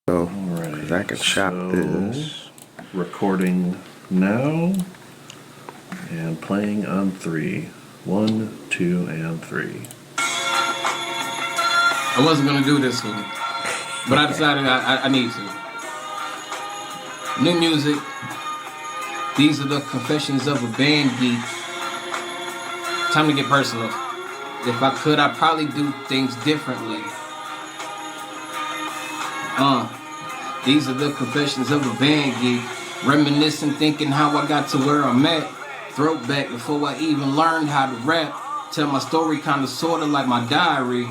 So, because I can chop this. Recording now and playing on 3. 1, 2, and 3. I wasn't gonna do this one, but I decided I need to. New music. These are the confessions of a band geek. Time to get personal. If I could, I'd probably do things differently. These are the confessions of a band geek. Reminiscing, thinking how I got to where I'm at. Throwback before I even learned how to rap. Tell my story kinda sorta like my diary.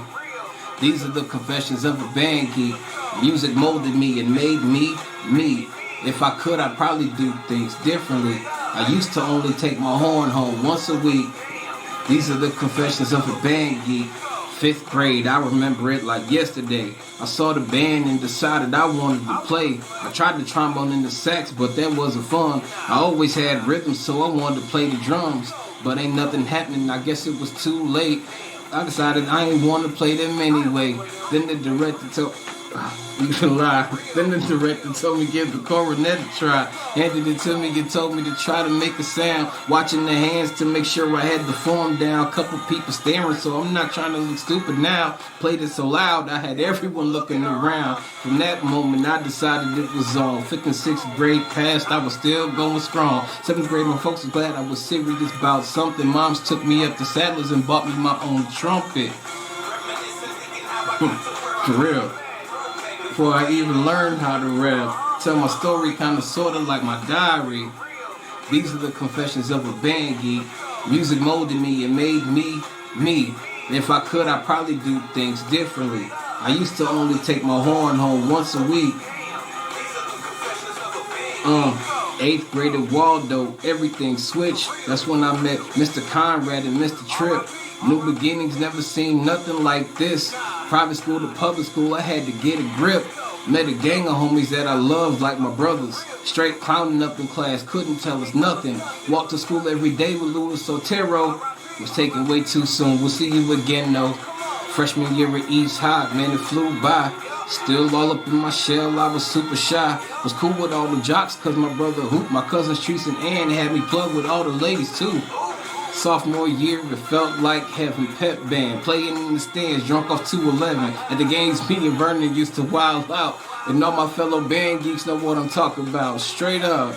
These are the confessions of a band geek. Music molded me and made me, me. If I could, I'd probably do things differently. I used to only take my horn home once a week. These are the confessions of a band geek. 5th grade, I remember it like yesterday. I saw the band and decided I wanted to play. I tried the trombone and the sax, but that wasn't fun. I always had rhythm, so I wanted to play the drums. But ain't nothing happening, I guess it was too late. I decided I ain't want to play them anyway. Then the director told me give the cornet a try. Handed it to me and told me to try to make a sound. Watching the hands to make sure I had the form down. Couple people staring, so I'm not trying to look stupid now. Played it so loud, I had everyone looking around. From that moment, I decided it was on. 5th and 6th grade passed, I was still going strong. 7th grade, my folks was glad I was serious about something. Moms took me up to Sadler's and bought me my own trumpet. For real. Before I even learned how to rap. Tell my story kinda sorta like my diary. These are the confessions of a band geek. Music molded me and made me, me. If I could, I'd probably do things differently. I used to only take my horn home once a week. 8th grade at Waldo, everything switched. That's when I met Mr. Conrad and Mr. Tripp. New beginnings, never seen nothing like this. Private school to public school, I had to get a grip. Met a gang of homies that I loved like my brothers. Straight clowning up in class, couldn't tell us nothing. Walked to school every day with Louis Sotero. Was taken way too soon, we'll see you again though. Freshman year at East High, man, it flew by. Still all up in my shell, I was super shy. Was cool with all the jocks, cause my brother Hoop, my cousins Treese and Ann had me plugged with all the ladies too. Sophomore year, it felt like having pep band. Playing in the stands, drunk off 211. At the games, me and Vernon used to wild out. And all my fellow band geeks know what I'm talking about. Straight up.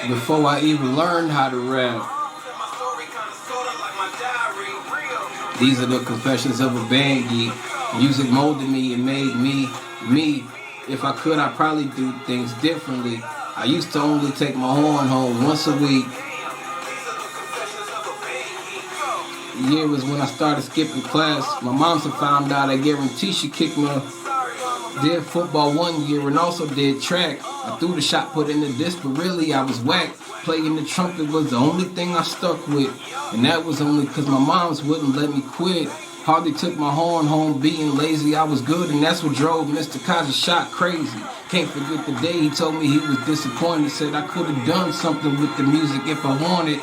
Before I even learned how to rap. These are the confessions of a band geek. Music molded me and made me, me. If I could, I'd probably do things differently. I used to only take my horn home once a week. The year was when I started skipping class. My mom found out, I guarantee she kicked me. Did football one year and also did track. I threw the shot put in the disc, but really I was whack. Playing the trumpet was the only thing I stuck with. And that was only because my moms wouldn't let me quit. Hardly took my horn home being lazy. I was good and that's what drove Mr. Kazi shot crazy. Can't forget the day he told me he was disappointed. Said I could have done something with the music if I wanted.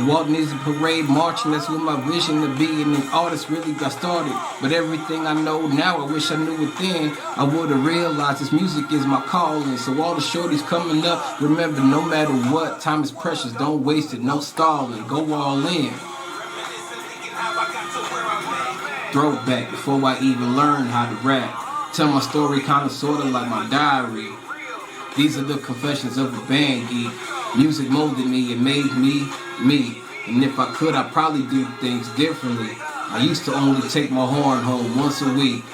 Walton is a parade marching, that's what my vision to be. And an artist really got started. But everything I know now, I wish I knew it then. I would have realized this music is my calling. So all the shorties coming up, remember no matter what, time is precious, don't waste it, no stalling, go all in. Throwback before I even learned how to rap. Tell my story kinda sorta like my diary. These are the confessions of a band geek. Music molded me and made me, me. And if I could, I'd probably do things differently. I used to only take my horn home once a week.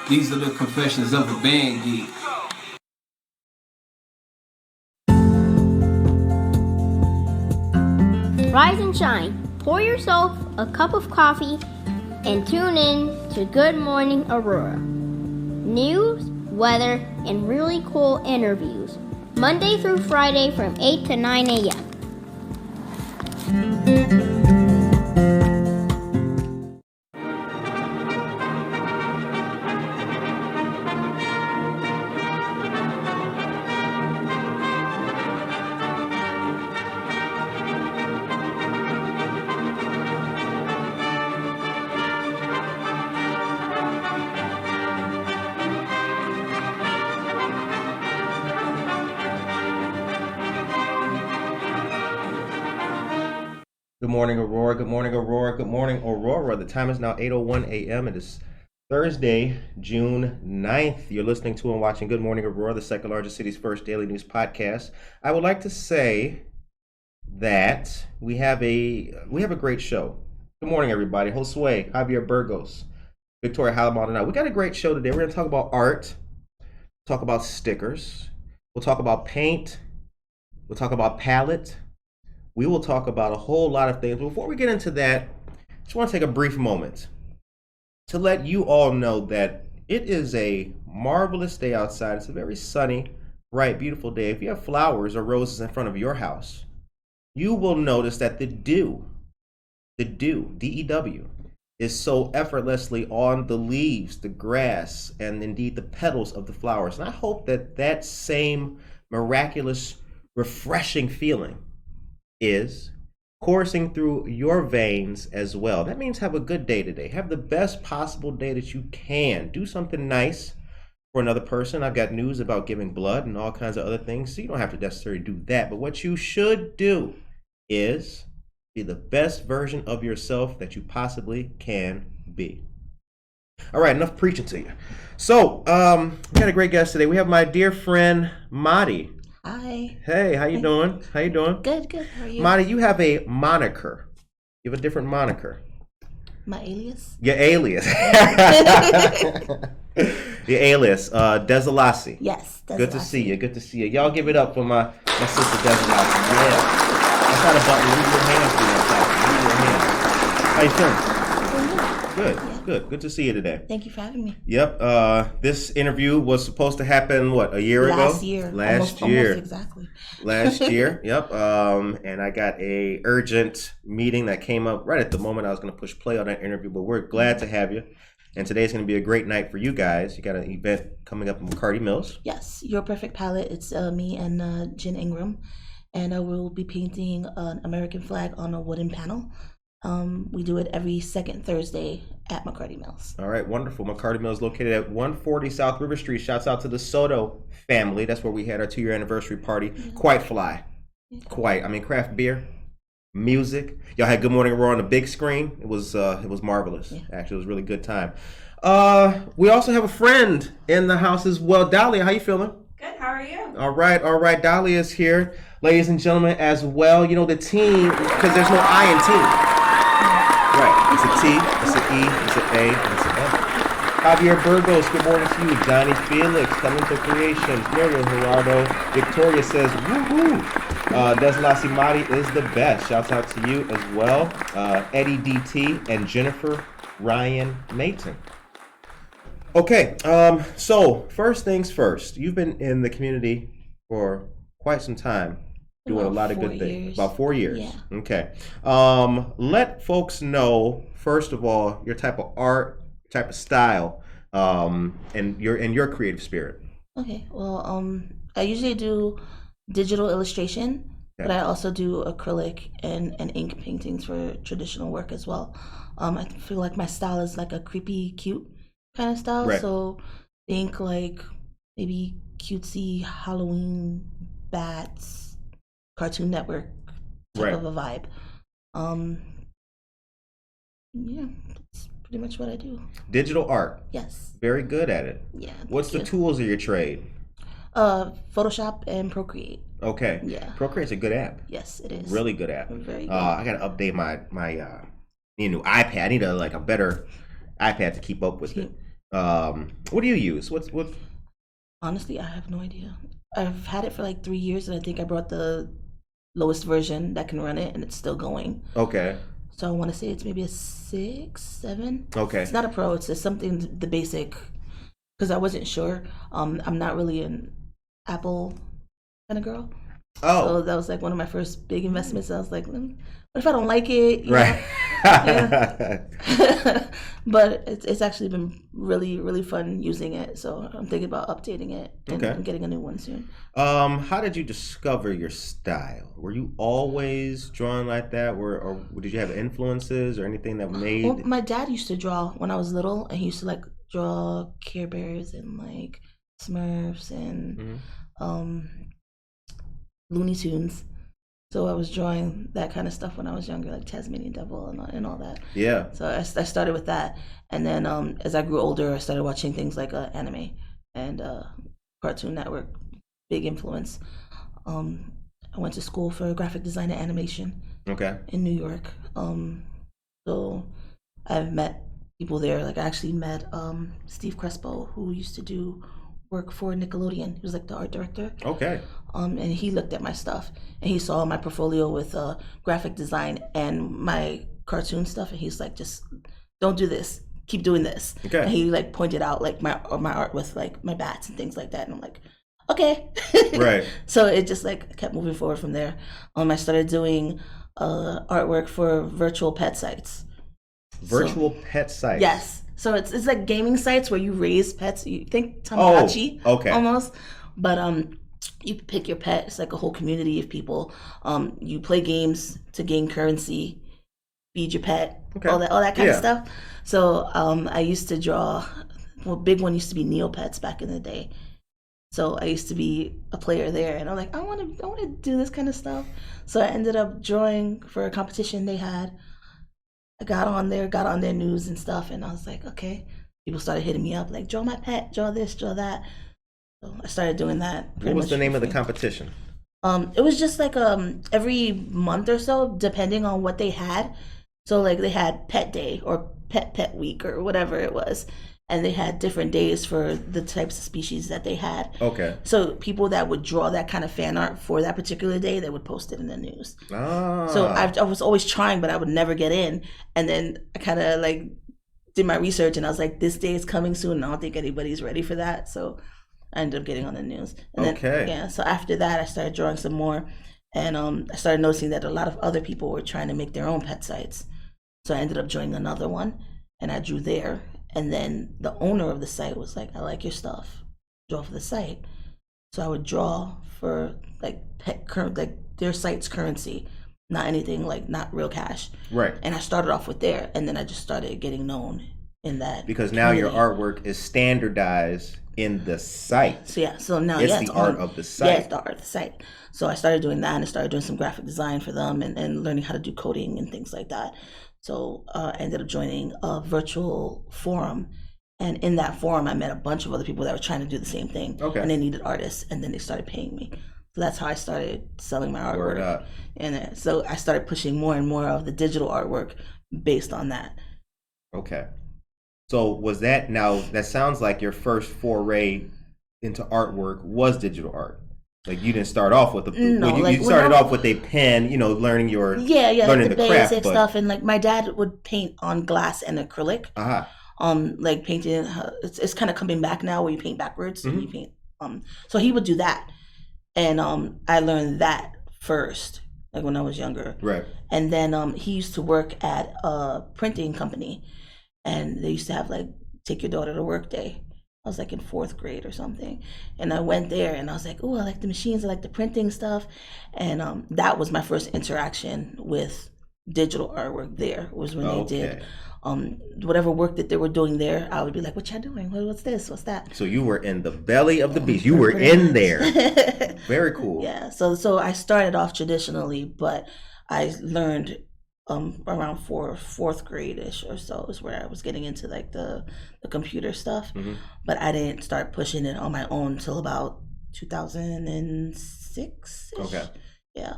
These are the confessions of a band geek. Rise and shine. Pour yourself a cup of coffee and tune in to Good Morning Aurora. News, weather, and really cool interviews. Monday through Friday from 8 to 9 a.m. Good morning, Aurora. Good morning, Aurora. Good morning, Aurora. The time is now 8:01 a.m. It is Thursday, June 9th. You're listening to and watching Good Morning, Aurora, the second largest city's first daily news podcast. I would like to say that we have a great show. Good morning, everybody. Josue, Javier Burgos, Victoria Halamaldonado. We got a great show today. We're going to talk about art, talk about stickers, we'll talk about paint, we'll talk about palette. We will talk about a whole lot of things. Before we get into that, I just want to take a brief moment to let you all know that it is a marvelous day outside. It's a very sunny, bright, beautiful day. If you have flowers or roses in front of your house, you will notice that the dew, D-E-W, is so effortlessly on the leaves, the grass, and indeed the petals of the flowers. And I hope that that same miraculous, refreshing feeling is coursing through your veins as well. That means have a good day today. Have the best possible day that you can. Do something nice for another person. I've got news about giving blood and all kinds of other things, so you don't have to necessarily do that. But what you should do is be the best version of yourself that you possibly can be. All right, enough preaching to you. So, we got a great guest today. We have my dear friend, Mari. Hi. Hey, how you doing? How you doing? Good. How are you? Mari, you have a moniker. You have a different moniker. My alias? Your alias. Your alias, Dzhelasi. Yes. Good to see you. Good to see you. Y'all give it up for my sister Dzhelasi. Yeah. That's not a button. Leave your hands for yourself. Leave your hands. How you feeling? Good. Yeah. Good to see you today. Thank you for having me. Yep. This interview was supposed to happen, what, a year ago? Last year. Almost exactly. Last year. Yep. And I got a urgent meeting that came up right at the moment I was going to push play on that interview, but we're glad to have you. And today's going to be a great night for you guys. You got an event coming up in McCarty Mills. Yes. Your Perfect Palette. It's me and Jen Ingram. And we'll be painting an American flag on a wooden panel. We do it every second Thursday at McCarty Mills. All right, wonderful. McCarty Mills located at 140 South River Street. Shouts out to the Soto family. That's where we had our 2-year anniversary party. Yeah. Quite fly. Yeah. Quite. I mean, craft beer, music. Y'all had Good Morning Aurora on the big screen. It was marvelous. Yeah. Actually, it was a really good time. We also have a friend in the house as well. Dahlia, how you feeling? Good, how are you? All right. Dahlia is here, ladies and gentlemen, as well. You know, the team, because there's no I in team. Right, it's a T, it's an E, it's an A, and it's an F. Javier Burgos, good morning to you. Johnny Felix, coming to creation. Florian Gerardo. Victoria says, woohoo. Dzhelasi Mari is the best. Shouts out to you as well. Eddie DT and Jennifer Ryan Mayton. Okay, so first things first. You've been in the community for quite some time. Doing a lot of good things. About 4 years. Yeah. Okay. Let folks know, first of all, your type of art, type of style, and your creative spirit. Okay. Well, I usually do digital illustration, but I also do acrylic and ink paintings for traditional work as well. I feel like my style is like a creepy, cute kind of style. Right. So think like maybe cutesy Halloween bats. Cartoon Network type of a vibe. Yeah, that's pretty much what I do. Digital art. Yes. Very good at it. Yeah. What's the tools of your trade? Photoshop and Procreate. Okay. Yeah. Procreate's a good app. Yes, it is. Really good app. Very good. I gotta update my need a new iPad. I need a better iPad to keep up with it. What do you use? What? Honestly, I have no idea. I've had it for like 3 years, and I think I brought the lowest version that can run it, and it's still going. Okay. So I want to say it's maybe a 6, 7. Okay. It's not a pro. It's just something, the basic, because I wasn't sure. I'm not really an Apple kind of girl. Oh. So that was like one of my first big investments. I was like, what if I don't like it? You right. But it's actually been really, really fun using it. So I'm thinking about updating it and getting a new one soon. How did you discover your style? Were you always drawing like that? Or did you have influences or anything that made... Well, my dad used to draw when I was little, and he used to like draw Care Bears and like Smurfs and Looney Tunes. So I was drawing that kind of stuff when I was younger, like Tasmanian Devil and all that. Yeah. So I started with that, and then as I grew older, I started watching things like anime and Cartoon Network, big influence. I went to school for graphic design and animation. Okay. In New York. So I've met people there. Like I actually met Steve Crespo, who used to do work for Nickelodeon. He was like the art director. Okay. And he looked at my stuff and he saw my portfolio with graphic design and my cartoon stuff, and he's like, just don't do this. Keep doing this. Okay. And he like pointed out like my art with like my bats and things like that, and I'm like, okay. Right. So it just like kept moving forward from there. I started doing artwork for virtual pet sites. Virtual pet sites. Yes. So it's like gaming sites where you raise pets. You think Tamagotchi almost. But you pick your pet. It's like a whole community of people. You play games to gain currency, feed your pet, all that kind of stuff. So I used to draw. Well, big one used to be Neopets back in the day. So I used to be a player there, and I'm like, I want to do this kind of stuff. So I ended up drawing for a competition they had. I got on their news and stuff, and I was like, okay. People started hitting me up, like, draw my pet, draw this, draw that. So I started doing that. What was the name of the competition? It was just like every month or so, depending on what they had. So like they had Pet Day or Pet Week or whatever it was. And they had different days for the types of species that they had. Okay. So people that would draw that kind of fan art for that particular day, they would post it in the news. Ah. So I was always trying, but I would never get in. And then I kind of like did my research, and I was like, this day is coming soon, and I don't think anybody's ready for that. So I ended up getting on the news. And then, yeah. So after that, I started drawing some more, and I started noticing that a lot of other people were trying to make their own pet sites. So I ended up joining another one, and I drew there. And then the owner of the site was like, I like your stuff, draw for the site. So I would draw for like their site's currency, not anything like not real cash. Right. And I started off with there, and then I just started getting known in that. Because now your artwork is standardized in the site. So yeah, so now it's the art of the site. Yeah, it's the art of the site. So I started doing that, and I started doing some graphic design for them and learning how to do coding and things like that. So I ended up joining a virtual forum, and in that forum, I met a bunch of other people that were trying to do the same thing. Okay. And they needed artists, and then they started paying me. So that's how I started selling my artwork. Word up. And so I started pushing more and more of the digital artwork based on that. Okay. So was that, now that sounds like your first foray into artwork was digital art. Like you didn't start off with you started off with a pen, learning learning like the craft, basic stuff, and like my dad would paint on glass and acrylic. Like painting, it's kind of coming back now where you paint backwards and you paint. So he would do that, and I learned that first, like when I was younger. Right. And then he used to work at a printing company, and they used to have like take your daughter to work day. I was like in 4th grade or something, and I went there and I was like, oh, I like the machines, I like the printing stuff, and that was my first interaction with digital artwork. There was when they did whatever work that they were doing there. I would be like, what y'all doing? What's this? What's that? So you were in the belly of the beast. You were in there. Very cool. Yeah. So I started off traditionally, but I learned around 4th grade-ish or so is where I was getting into like the computer stuff. But I didn't start pushing it on my own until about 2006. Okay. Yeah.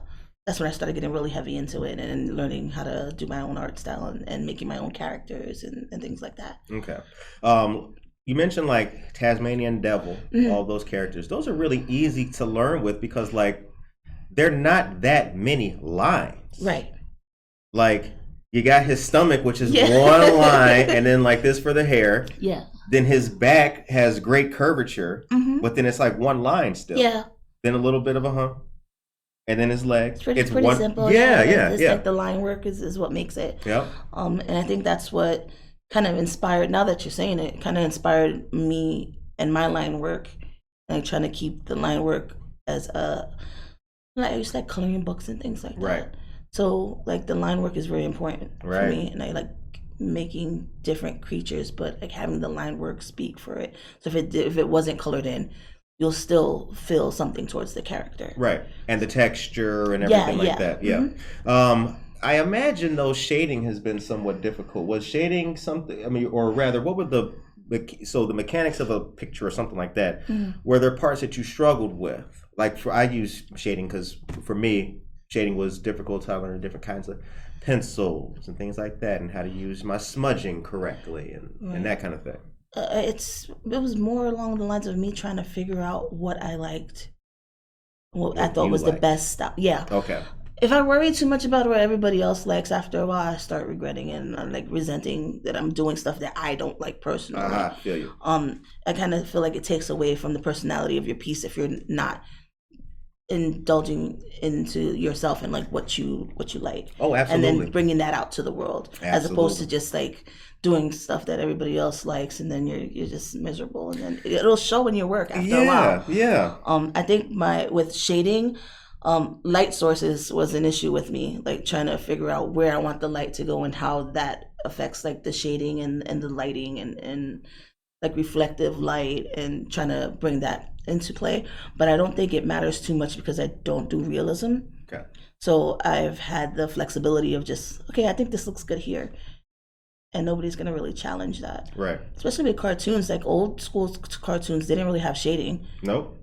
That's when I started getting really heavy into it and learning how to do my own art style and making my own characters and things like that. Okay. You mentioned like Tasmanian Devil, all those characters. Those are really easy to learn with because like they're not that many lines. Right. Like you got his stomach, which is one line, and then like this for the hair. Yeah. Then his back has great curvature, but then it's like one line still. Yeah. Then a little bit of a hump, and then his legs. It's pretty simple. Yeah. It's like the line work is what makes it. Yeah. And I think that's what kind of inspired. Now that you're saying it, kind of inspired me and my line work, like trying to keep the line work as I used to like coloring books and things like that. Right. So like the line work is very important for me, and I like making different creatures, but like having the line work speak for it. So if it wasn't colored in, you'll still feel something towards the character. Right. And the texture and everything like that. Yeah. Mm-hmm. I imagine though shading has been somewhat difficult. Was shading something, I mean, or rather, what would the mechanics of a picture or something like that, were there parts that you struggled with? Like I use shading because for me, shading was difficult to learn different kinds of pencils and things like that, and how to use my smudging correctly and that kind of thing. It was more along the lines of me trying to figure out what I liked, what I thought was the best style. Yeah. Okay. If I worry too much about what everybody else likes, after a while I start regretting it, and I'm like resenting that I'm doing stuff that I don't like personally. I feel you. I kind of feel like it takes away from the personality of your piece if you're not indulging into yourself and like what you like. Oh, absolutely. And then bringing that out to the world, as opposed to just like doing stuff that everybody else likes, and then you're just miserable, and then it'll show in your work after a while. Yeah. I think with shading, light sources was an issue with me, like trying to figure out where I want the light to go and how that affects like the shading and the lighting and like reflective light, and trying to bring that into play. But I don't think it matters too much because I don't do realism. Okay. So I've had the flexibility of just, okay, I think this looks good here, and nobody's gonna really challenge that. Right. Especially with cartoons, like old school cartoons, they didn't really have shading. Nope.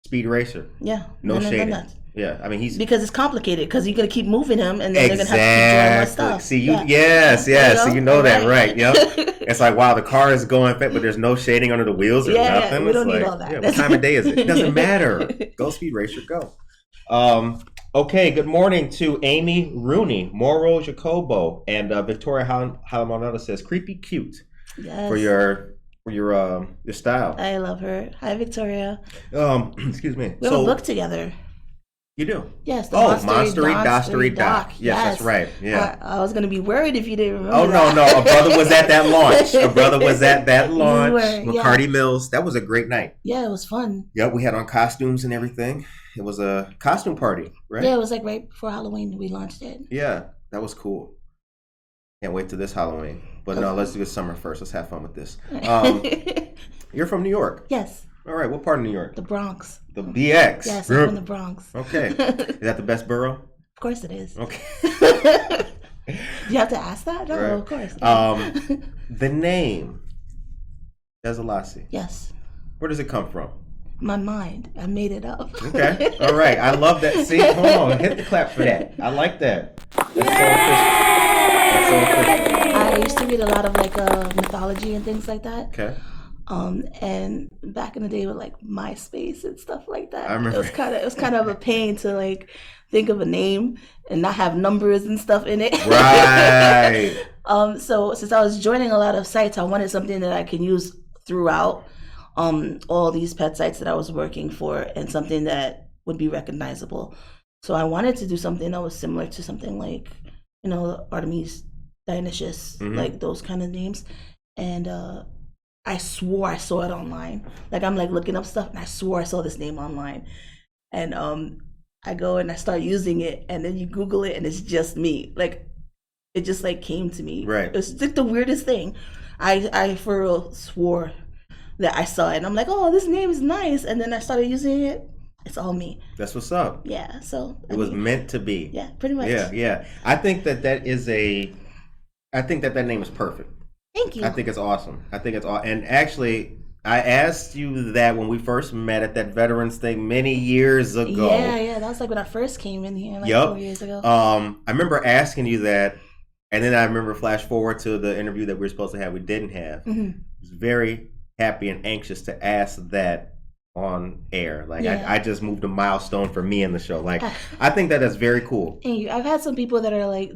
Speed Racer. Yeah. No shading. Yeah, I mean because it's complicated, because you're gonna keep moving him, and then they're gonna have to keep drawing more stuff. See, yes, so you know that, right? Yep. It's like, wow, the car is going fast, but there's no shading under the wheels or nothing. Yeah, we don't need all that. Yeah, what time of day is it? It doesn't matter. Go Speed Racer, go. Okay, good morning to Amy Rooney, Moro Jacobo, and Victoria Halamonada says, creepy cute. Yes. For your style. I love her. Hi, Victoria. Excuse me. We have a book together. You do? Yes. The Monstery Doc. Yes, that's right. Yeah. I was going to be worried if you didn't remember. Oh, that. no. A brother was at that launch. We were, McCarty Mills. That was a great night. Yeah, it was fun. Yep, we had on costumes and everything. It was a costume party, right? Yeah, it was like right before Halloween we launched it. Yeah, that was cool. Can't wait till this Halloween. But no, let's do this summer first. Let's have fun with this. You're from New York? Yes. All right, what part of New York? The Bronx. The BX. Yes, I'm from the Bronx. Okay. Is that the best borough? Of course it is. Okay. You have to ask that? No, right. Of course. The name, Dzhelasi. Yes. Where does it come from? My mind. I made it up. Okay. All right. I love that. See, hold on. Hit the clap for that. I like that. That's so official. I used to read a lot of like mythology and things like that. Okay. And back in the day with like MySpace and stuff like that, I remember. It was kind of a pain to like think of a name and not have numbers and stuff in it. Right. So since I was joining a lot of sites, I wanted something that I can use throughout all these pet sites that I was working for, and something that would be recognizable. So I wanted to do something that was similar to something like, Artemis, Dionysius, like those kind of names. And I swore I saw it online. Like I'm like looking up stuff, and I swore I saw this name online. And I go and I start using it, and then you Google it, and it's just me. Like it just like came to me. Right. It was like the weirdest thing. I for real swore that I saw it, and I'm like, oh, this name is nice. And then I started using it. It's all me. That's what's up. Yeah. So it was meant to be. Yeah, pretty much. Yeah. I think that name is perfect. Thank you. I think it's awesome. And actually, I asked you that when we first met at that veterans thing many years ago. Yeah. That was like when I first came in here, like 4 years ago. I remember asking you that, and then I remember flash forward to the interview that we were supposed to have, we didn't have. I was very happy and anxious to ask that on air. Like I just moved a milestone for me in the show. Like I think that's very cool. And I've had some people that are like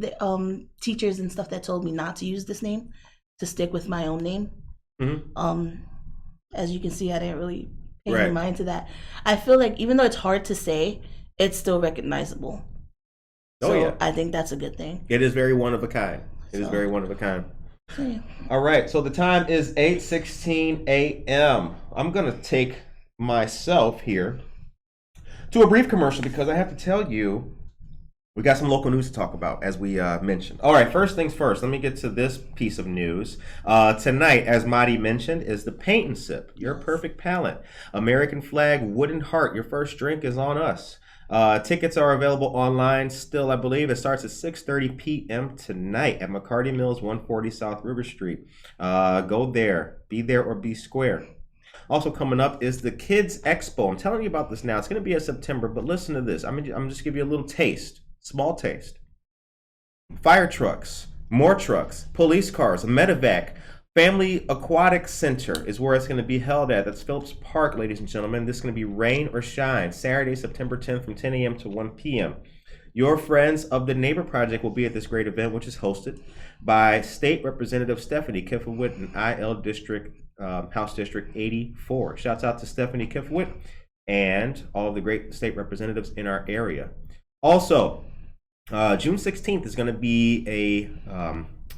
teachers and stuff that told me not to use this name, to stick with my own name. As you can see, I didn't really pay any mind to that. I feel like even though it's hard to say, it's still recognizable. I think that's a good thing. It is very one of a kind. It is very one of a kind. Yeah. All right, so the time is 8:16 a.m. I'm going to take myself here to a brief commercial because I have to tell you We got some local news to talk about, as we mentioned. All right, first things first. Let me get to this piece of news. Tonight, as Mari mentioned, is the Paint and Sip, your perfect palette. American flag, wooden heart. Your first drink is on us. Tickets are available online still, I believe. It starts at 6:30 p.m. tonight at McCarty Mills, 140 South River Street. Go there. Be there or be square. Also coming up is the Kids Expo. I'm telling you about this now. It's going to be in September, but listen to this. I'm just give you a little taste. Small taste. Fire trucks, more trucks, police cars, a medevac, Family Aquatic Center is where it's going to be held at. That's Phillips Park, ladies and gentlemen. This is going to be rain or shine. Saturday, September 10th from 10 a.m. to 1 p.m. Your Friends of the Neighbor Project will be at this great event, which is hosted by State Representative Stephanie Kifowit in IL District, House District 84. Shouts out to Stephanie Kifowit and all of the great state representatives in our area. Also, June 16th is going to be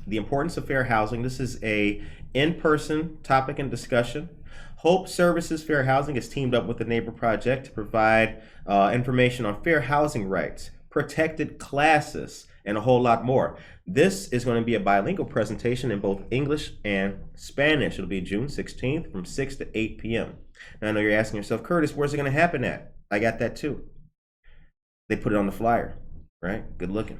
the importance of fair housing. This is a in-person topic and discussion. Hope Services Fair Housing has teamed up with the Neighbor Project to provide information on fair housing rights, protected classes, and a whole lot more. This is going to be a bilingual presentation in both English and Spanish. It'll be June 16th from 6 to 8 p.m. Now, I know you're asking yourself, Curtis, where's it going to happen at? I got that too. They put it on the flyer, right? Good looking.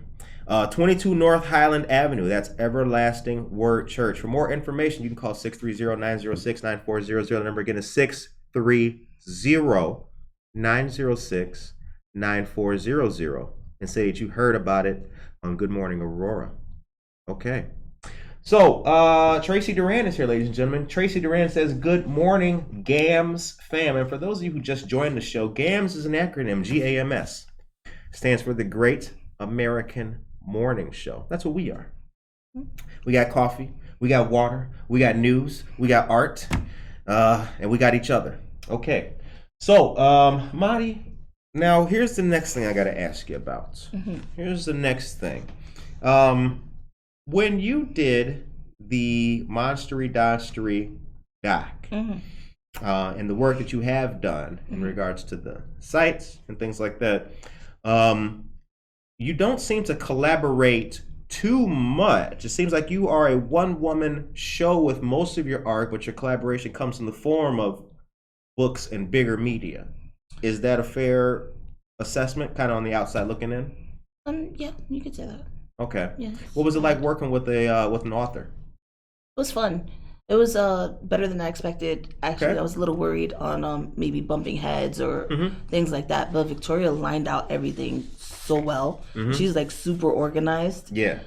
22 North Highland Avenue. That's Everlasting Word Church. For more information, you can call 630-906-9400. The number again is 630-906-9400. And say that you heard about it on Good Morning Aurora. Okay. So, Tracy Duran is here, ladies and gentlemen. Tracy Duran says, good morning, GAMS fam. And for those of you who just joined the show, GAMS is an acronym, GAMS. Stands for the Great American Morning Show. That's what we are. We got coffee, we got water, we got news, we got art, and we got each other. Okay. So, Mari, now here's the next thing I got to ask you about. Mm-hmm. Here's the next thing. When you did the Monstery Donstery doc, mm-hmm. And the work that you have done in mm-hmm. regards to the sites and things like that, you don't seem to collaborate too much. It seems like you are a one-woman show with most of your art, but your collaboration comes in the form of books and bigger media. Is that a fair assessment, kind of on the outside looking in? Yeah, you could say that. Okay. Yeah. What was it like working with an author? It was fun. It was better than I expected. Actually, okay. I was a little worried on maybe bumping heads or mm-hmm. things like that. But Victoria lined out everything so well. Mm-hmm. She's like super organized. Yeah.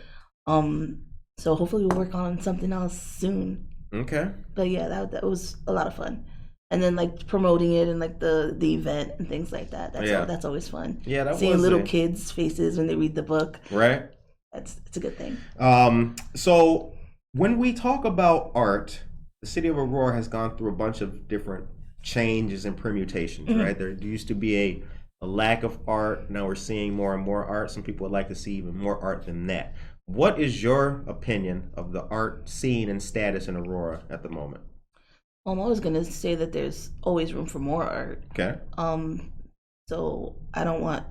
So hopefully we'll work on something else soon. Okay. But yeah, that was a lot of fun. And then like promoting it and like the event and things like that. That's always fun. Yeah, seeing little kids' faces when they read the book. Right. It's a good thing. So when we talk about art, the city of Aurora has gone through a bunch of different changes and permutations, mm-hmm. right? There used to be a lack of art. Now we're seeing more and more art. Some people would like to see even more art than that. What is your opinion of the art scene and status in Aurora at the moment? I'm always going to say that there's always room for more art. Okay. So I don't want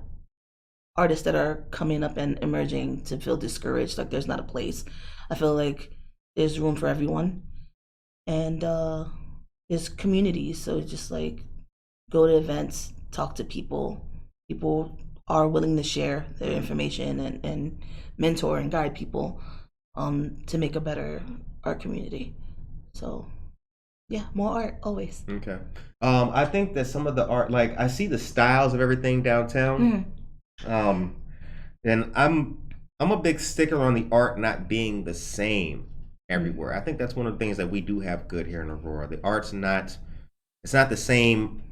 artists that are coming up and emerging to feel discouraged, like there's not a place. I feel like there's room for everyone. And there's communities, so just like go to events, talk to people. People are willing to share their information and mentor and guide people to make a better art community. So yeah, more art always. Okay. I think that some of the art, like I see the styles of everything downtown. Mm-hmm. And I'm a big sticker on the art not being the same everywhere. I think that's one of the things that we do have good here in Aurora. The art's not the same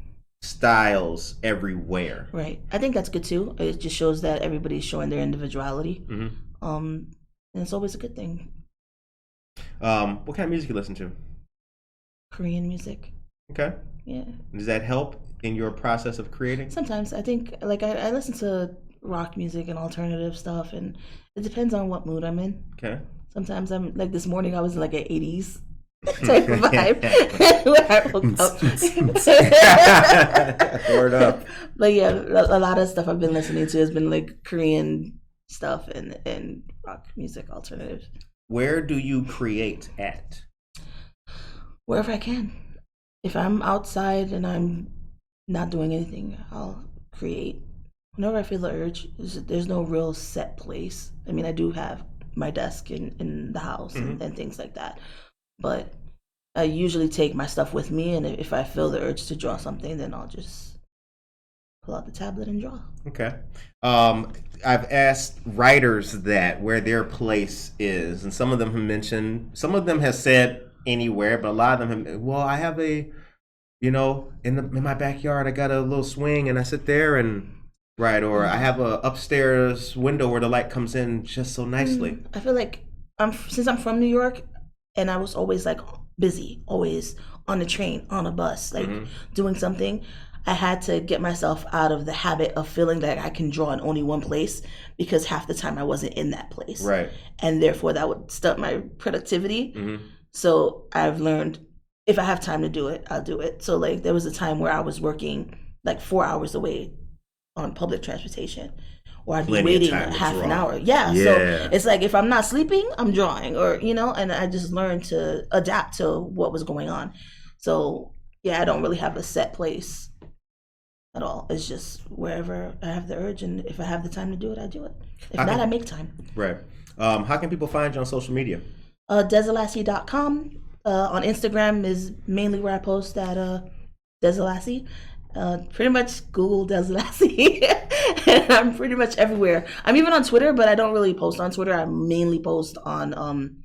styles everywhere. Right. I think that's good too. It just shows that everybody's showing their individuality. Mm-hmm. And it's always a good thing. What kind of music you listen to? Korean music. Okay. Yeah. Does that help in your process of creating? Sometimes. I think like I listen to rock music and alternative stuff, and it depends on what mood I'm in. Okay. Sometimes I'm like this morning I was like an 80s type of vibe when I woke up. Word up. But yeah, a lot of stuff I've been listening to has been like Korean stuff and rock music alternatives. Where do you create at? Wherever I can. If I'm outside and I'm not doing anything, I'll create. Whenever I feel the urge, there's no real set place. I mean, I do have my desk in the house and things like that. But I usually take my stuff with me, and if I feel the urge to draw something, then I'll just pull out the tablet and draw. Okay. I've asked writers that where their place is, and some of them have mentioned, some of them have said anywhere, but a lot of them have, well, I have a, in my backyard, I got a little swing and I sit there and write, or I have a upstairs window where the light comes in just so nicely. I feel like since I'm from New York, and I was always like busy, always on the train, on a bus, like doing something, I had to get myself out of the habit of feeling that I can draw in only one place, because half the time I wasn't in that place. Right. And therefore that would stunt my productivity. So I've learned if I have time to do it, I'll do it. So like there was a time where I was working like 4 hours away on public transportation, or I'd be waiting half an hour. Yeah. So it's like if I'm not sleeping, I'm drawing, or and I just learned to adapt to what was going on. So yeah, I don't really have a set place at all. It's just wherever I have the urge, and if I have the time to do it, I do it. If not, I make time. Right. How can people find you on social media? Dzhelasi.com. On Instagram is mainly where I post at Dzhelasi. Pretty much Google Dzhelasi. And I'm pretty much everywhere. I'm even on Twitter, but I don't really post on Twitter. I mainly post on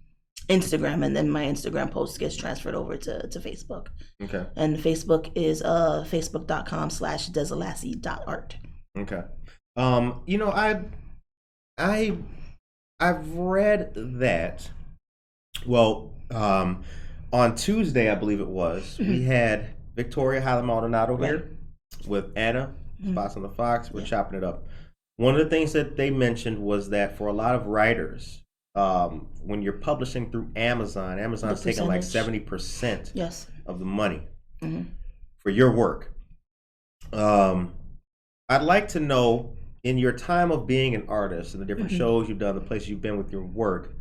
Instagram, and then my Instagram post gets transferred over to Facebook. Okay. And Facebook is facebook.com/Dzhelasi.art. Okay. I've read that. Well, on Tuesday, I believe it was, we had Victoria Hyla Maldonado here with Anna, Spots on the Fox. We're chopping it up. One of the things that they mentioned was that for a lot of writers, when you're publishing through Amazon's taking like 70% of the money for your work. I'd like to know, in your time of being an artist and the different shows you've done, the places you've been with your work,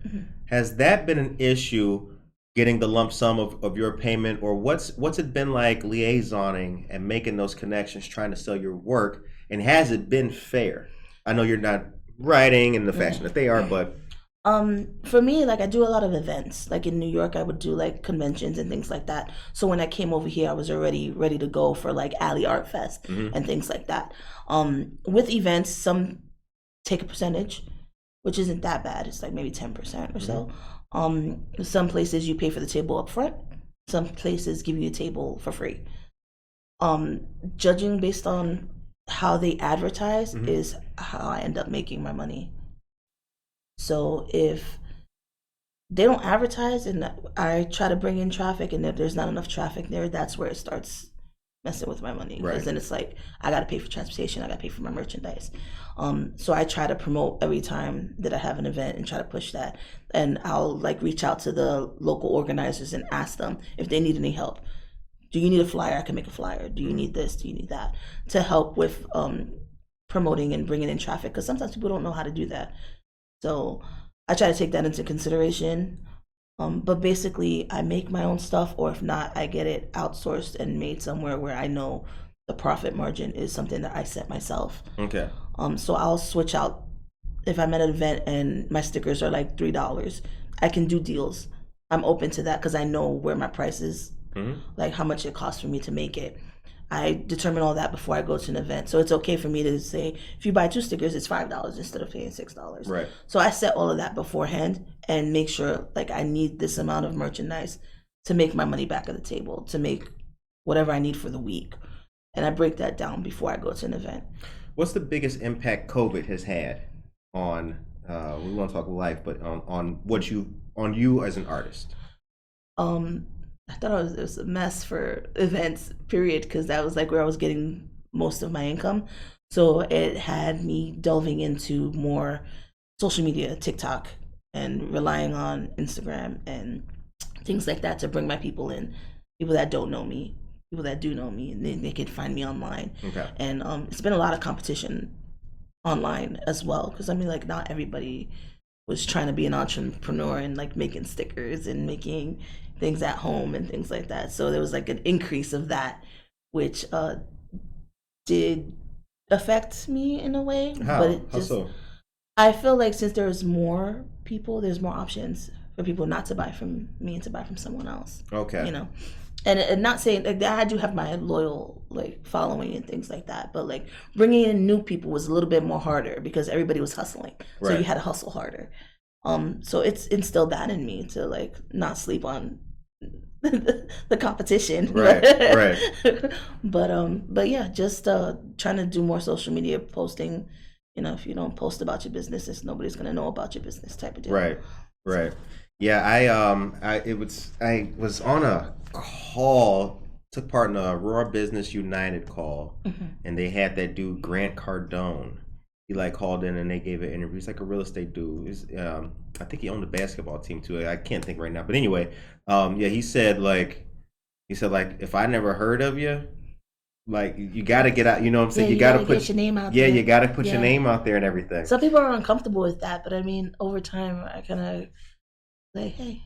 has that been an issue, getting the lump sum of your payment, or what's it been like liaisoning and making those connections, trying to sell your work, and has it been fair? I know you're not writing in the fashion that they are, but for me, like I do a lot of events. Like in New York, I would do like conventions and things like that. So when I came over here, I was already ready to go for like Alley Art Fest and things like that. With events, some take a percentage, which isn't that bad. It's like maybe 10% or so. Some places you pay for the table up front. Some places give you a table for free. Judging based on how they advertise is how I end up making my money. So if they don't advertise and I try to bring in traffic, and if there's not enough traffic there, that's where it starts messing with my money. Because then it's like, I got to pay for transportation, I got to pay for my merchandise. So I try to promote every time that I have an event and try to push that. And I'll like reach out to the local organizers and ask them if they need any help. Do you need a flyer? I can make a flyer. Do you need this? Do you need that? To help with promoting and bringing in traffic, because sometimes people don't know how to do that. So I try to take that into consideration. But basically, I make my own stuff, or if not, I get it outsourced and made somewhere where I know the profit margin is something that I set myself. Okay. So I'll switch out. If I'm at an event and my stickers are like $3, I can do deals. I'm open to that because I know where my price is, like how much it costs for me to make it. I determine all that before I go to an event. So it's okay for me to say, if you buy 2 stickers, it's $5 instead of paying $6. Right. So I set all of that beforehand and make sure like I need this amount of merchandise to make my money back at the table, to make whatever I need for the week. And I break that down before I go to an event. What's the biggest impact COVID has had on, we want to talk life, but on you as an artist? I thought it was a mess for events, period, because that was like where I was getting most of my income. So it had me delving into more social media, TikTok, and relying on Instagram and things like that to bring my people in, people that don't know me, people that do know me, and then they can find me online. Okay. And it's been a lot of competition online as well, because I mean, like, not everybody was trying to be an entrepreneur and like making stickers and making things at home and things like that. So there was like an increase of that, which did affect me in a way. How? But How so? I feel like since there's more people, there's more options for people not to buy from me and to buy from someone else. Okay. You know, and not saying like that, I do have my loyal like following and things like that, but like bringing in new people was a little bit more harder because everybody was hustling, so Right. you had to hustle harder. So it's instilled that in me to like not sleep on the competition. Right, right. But yeah, just trying to do more social media posting. You know, if you don't post about your business, nobody's gonna know about your business type of deal. Right, right. Yeah, I was on a call, took part in a Aurora Business United call, and they had that dude Grant Cardone. He like called in and they gave an interview. He's like a real estate dude. I think he owned a basketball team too. I can't think right now, but anyway, yeah, he said like if I never heard of you, like you got to get out. You know what I'm saying? Yeah, you got to gotta put get your name out Yeah, there. you got to put Yeah. your name out there and everything. Some people are uncomfortable with that, but I mean, over time, I kind of like, hey,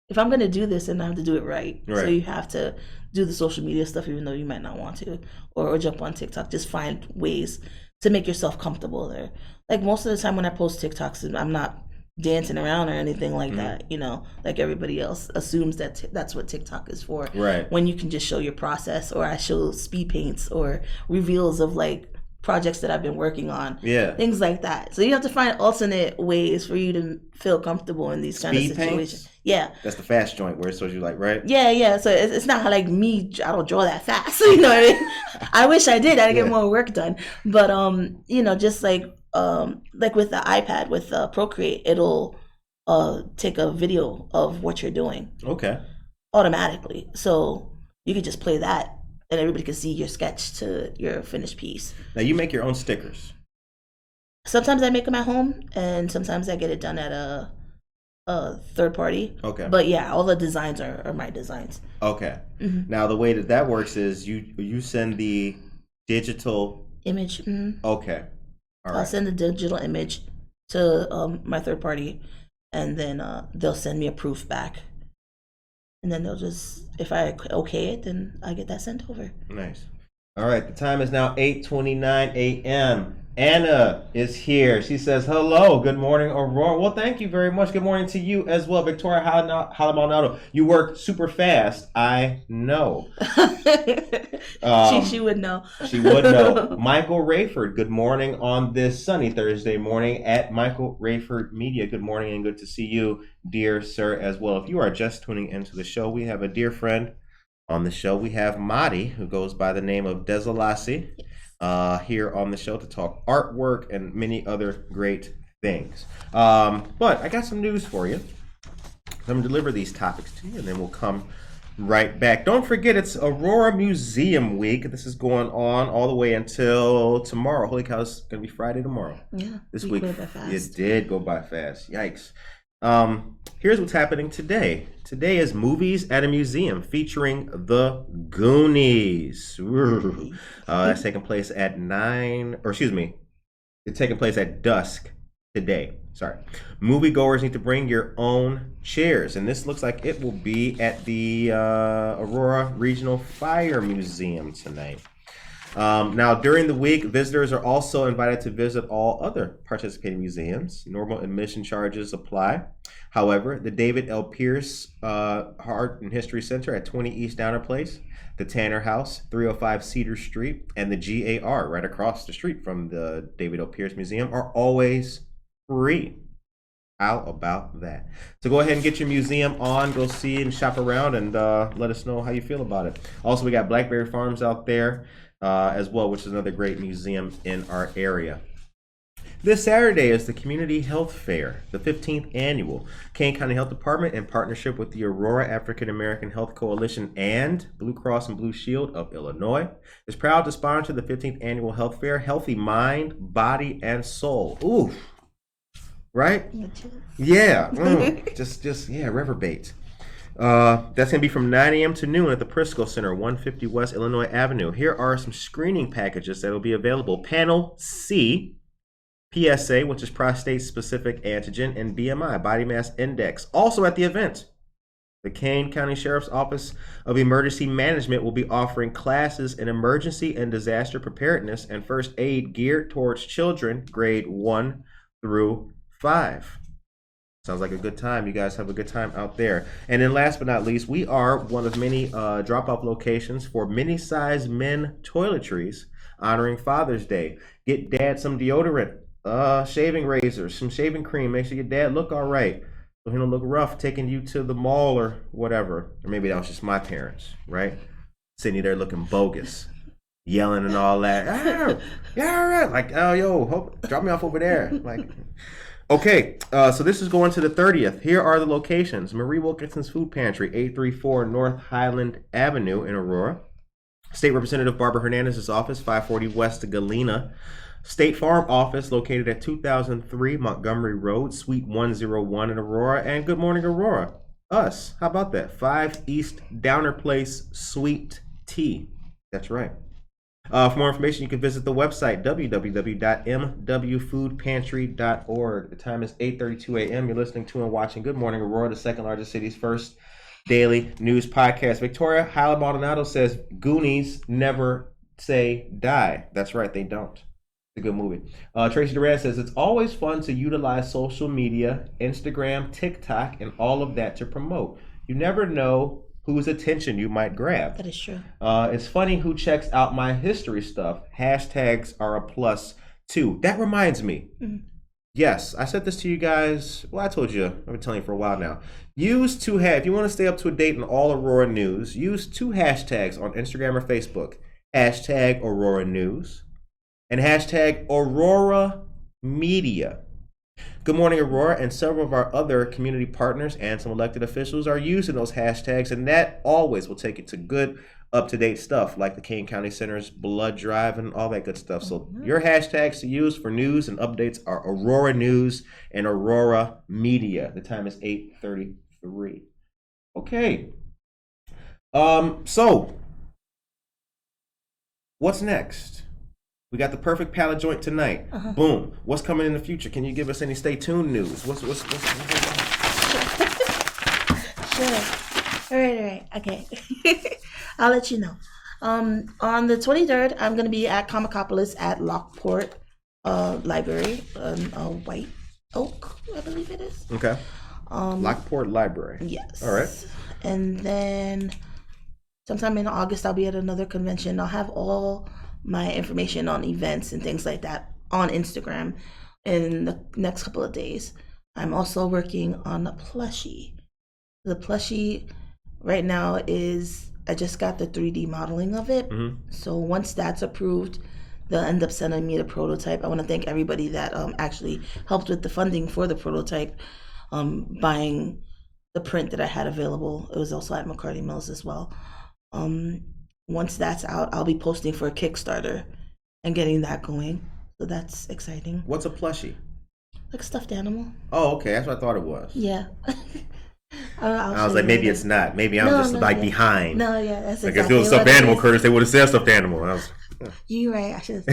if I'm gonna do this, then I have to do it right. So Right. you have to do the social media stuff, even though you might not want to, or jump on TikTok. Just find ways to make yourself comfortable there. Like most of the time when I post TikToks, I'm not dancing around or anything like that. You know, like everybody else assumes that that's what TikTok is for. Right. When you can just show your process, or I show speed paints or reveals of like projects that I've been working on. Yeah. Things like that. So you have to find alternate ways for you to feel comfortable in these kind of Speed situations. paints? Yeah. That's the fast joint where it's supposed to be like, right? Yeah. So it's not like me. I don't draw that fast. You know what I mean? I wish I did. I'd get Yeah. more work done. But you know, just like with the iPad with Procreate, it'll take a video of what you're doing Okay. automatically. So you could just play that, and everybody can see your sketch to your finished piece. Now you make your own stickers. Sometimes I make them at home, and sometimes I get it done at a third party. Okay. But yeah, all the designs are my designs. Okay. Mhm. Now the way that works is you send the digital. Image. Okay. All I'll right. send the digital image to my third party, and then they'll send me a proof back. And then they'll just, if I okay it, then I get that sent over. Nice. All right. The time is now 8:29 a.m. Anna is here. She says, hello. Good morning, Aurora. Well, thank you very much. Good morning to you as well, Victoria Halamaldado. You work super fast. I know. She would know. She would know. Michael Rayford, good morning on this sunny Thursday morning at Michael Rayford Media. Good morning and good to see you, dear sir, as well. If you are just tuning into the show, we have a dear friend on the show. We have Mari, who goes by the name of Dzhelasi, here on the show to talk artwork and many other great things. But I got some news for you. I'm going to deliver these topics to you, and then we'll come right back. Don't forget, it's Aurora Museum Week. This is going on all the way until tomorrow. Holy cow, it's going to be Friday tomorrow. Yeah. This week week, went by fast. it did go by fast. Yikes. Here's what's happening today. Today is Movies at a Museum featuring The Goonies. That's taking place at it's taking place at dusk today. Sorry. Moviegoers need to bring your own chairs, and this looks like it will be at the Aurora Regional Fire Museum tonight. Now, during the week, visitors are also invited to visit all other participating museums. Normal admission charges apply. However, the David L. Pierce Art and History Center at 20 East Downer Place, the Tanner House, 305 Cedar Street, and the GAR right across the street from the David L. Pierce Museum are always free. How about that? So go ahead and get your museum on. Go see and shop around and let us know how you feel about it. Also, we got Blackberry Farms out there as well, which is another great museum in our area. This Saturday is the Community Health Fair, the 15th annual. Kane County Health Department, in partnership with the Aurora African American Health Coalition and Blue Cross and Blue Shield of Illinois, is proud to sponsor the 15th annual health fair, Healthy Mind, Body, and Soul. Ooh, right? Yeah, just reverbate. That's going to be from 9 a.m. to noon at the Prisco Center, 150 West Illinois Avenue. Here are some screening packages that will be available. Panel C, PSA, which is prostate-specific antigen, and BMI, body mass index. Also at the event, the Kane County Sheriff's Office of Emergency Management will be offering classes in emergency and disaster preparedness and first aid geared towards children grade 1 through 5. Sounds like a good time. You guys have a good time out there. And then last but not least, we are one of many drop-off locations for mini-size men toiletries honoring Father's Day. Get dad some deodorant, shaving razors, some shaving cream. Make sure your dad look all right. So he don't look rough taking you to the mall or whatever. Or maybe that was just my parents, right? Sitting there looking bogus, yelling and all that. Ah, yeah, all right. Like, oh, yo, drop me off over there. Like, okay, so this is going to the 30th. Here are the locations. Marie Wilkinson's Food Pantry, 834 North Highland Avenue in Aurora. State Representative Barbara Hernandez's office, 540 West Galena. State Farm office located at 2003 Montgomery Road, Suite 101 in Aurora. And Good Morning Aurora, us. How about that? 5 East Downer Place, Suite T. That's right. For more information, you can visit the website, www.mwfoodpantry.org. The time is 8:32 a.m. You're listening to and watching Good Morning Aurora, the second largest city's first daily news podcast. Victoria Hyla Maldonado says, Goonies never say die. That's right, they don't. A good movie. Tracy Duran says it's always fun to utilize social media, Instagram, TikTok, and all of that to promote. You never know whose attention you might grab. That is true. It's funny who checks out my history stuff. Hashtags are a plus too. That reminds me. Mm-hmm. Yes, I said this to you guys. Well, I told you. I've been telling you for a while now. If you want to stay up to date on all Aurora news, use 2 hashtags on Instagram or Facebook. Hashtag Aurora News and hashtag Aurora Media. Good Morning Aurora and several of our other community partners and some elected officials are using those hashtags, and that always will take you to good, up-to-date stuff like the Kane County Center's blood drive and all that good stuff. So your hashtags to use for news and updates are Aurora News and Aurora Media. The time is 8:33. Okay. So what's next? We got the perfect palate joint tonight. Boom. What's coming in the future? Can you give us any stay tuned news? What's Sure. All right. Okay. I'll let you know. On the 23rd, I'm going to be at Comicopolis at Lockport Library, White Oak, I believe it is. Okay. Lockport Library. Yes. All right. And then sometime in August, I'll be at another convention. I'll have all my information on events and things like that on Instagram in the next couple of days. I'm also working on a plushie. The plushie right now I just got the 3D modeling of it. Mm-hmm. So once that's approved, they'll end up sending me the prototype. I want to thank everybody that actually helped with the funding for the prototype, buying the print that I had available. It was also at McCarty Mills as well. Once that's out, I'll be posting for a Kickstarter and getting that going. So that's exciting. What's a plushie? Like a stuffed animal. Oh, okay. That's what I thought it was. Yeah. I was like, maybe it's not. Maybe I'm just behind. No, yeah, that's like exactly. If it was stuffed animal, Curtis, they would have said stuffed animal. I was. You're right. I should. A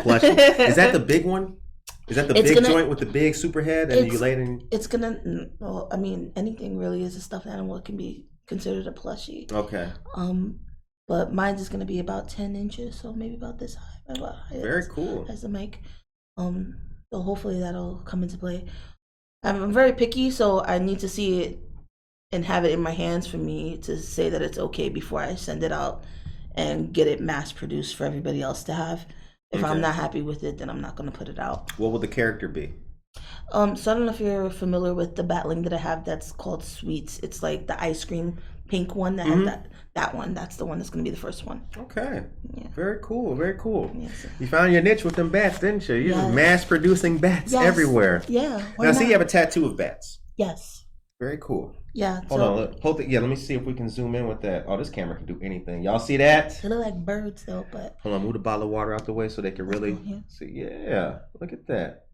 plushie. Is that the big one? Is that the big joint with the big super head and you lay it in? It's gonna. Well, I mean, anything really is a stuffed animal. It can be considered a plushie. Okay. But mine's is gonna be about 10 inches, so maybe about this high. Very cool. As the mic. So hopefully that'll come into play. I'm very picky, so I need to see it and have it in my hands for me to say that it's okay before I send it out and get it mass produced for everybody else to have. If I'm not happy with it, then I'm not going to put it out. What will the character be? So I don't know if you're familiar with the battling that I have that's called Sweets. It's like the ice cream pink one that has that one. That's the one that's going to be the first one. Okay. Yeah. Very cool. Yes. Sir. You found your niche with them bats, didn't you? You're mass producing bats everywhere. Yeah. Now, see, you have a tattoo of bats. Yes. Very cool. Yeah. Hold on. Let me see if we can zoom in with that. Oh, this camera can do anything. Y'all see that? They look like birds, though, but... Hold on. Move the bottle of water out the way so they can really see. Yeah. Look at that.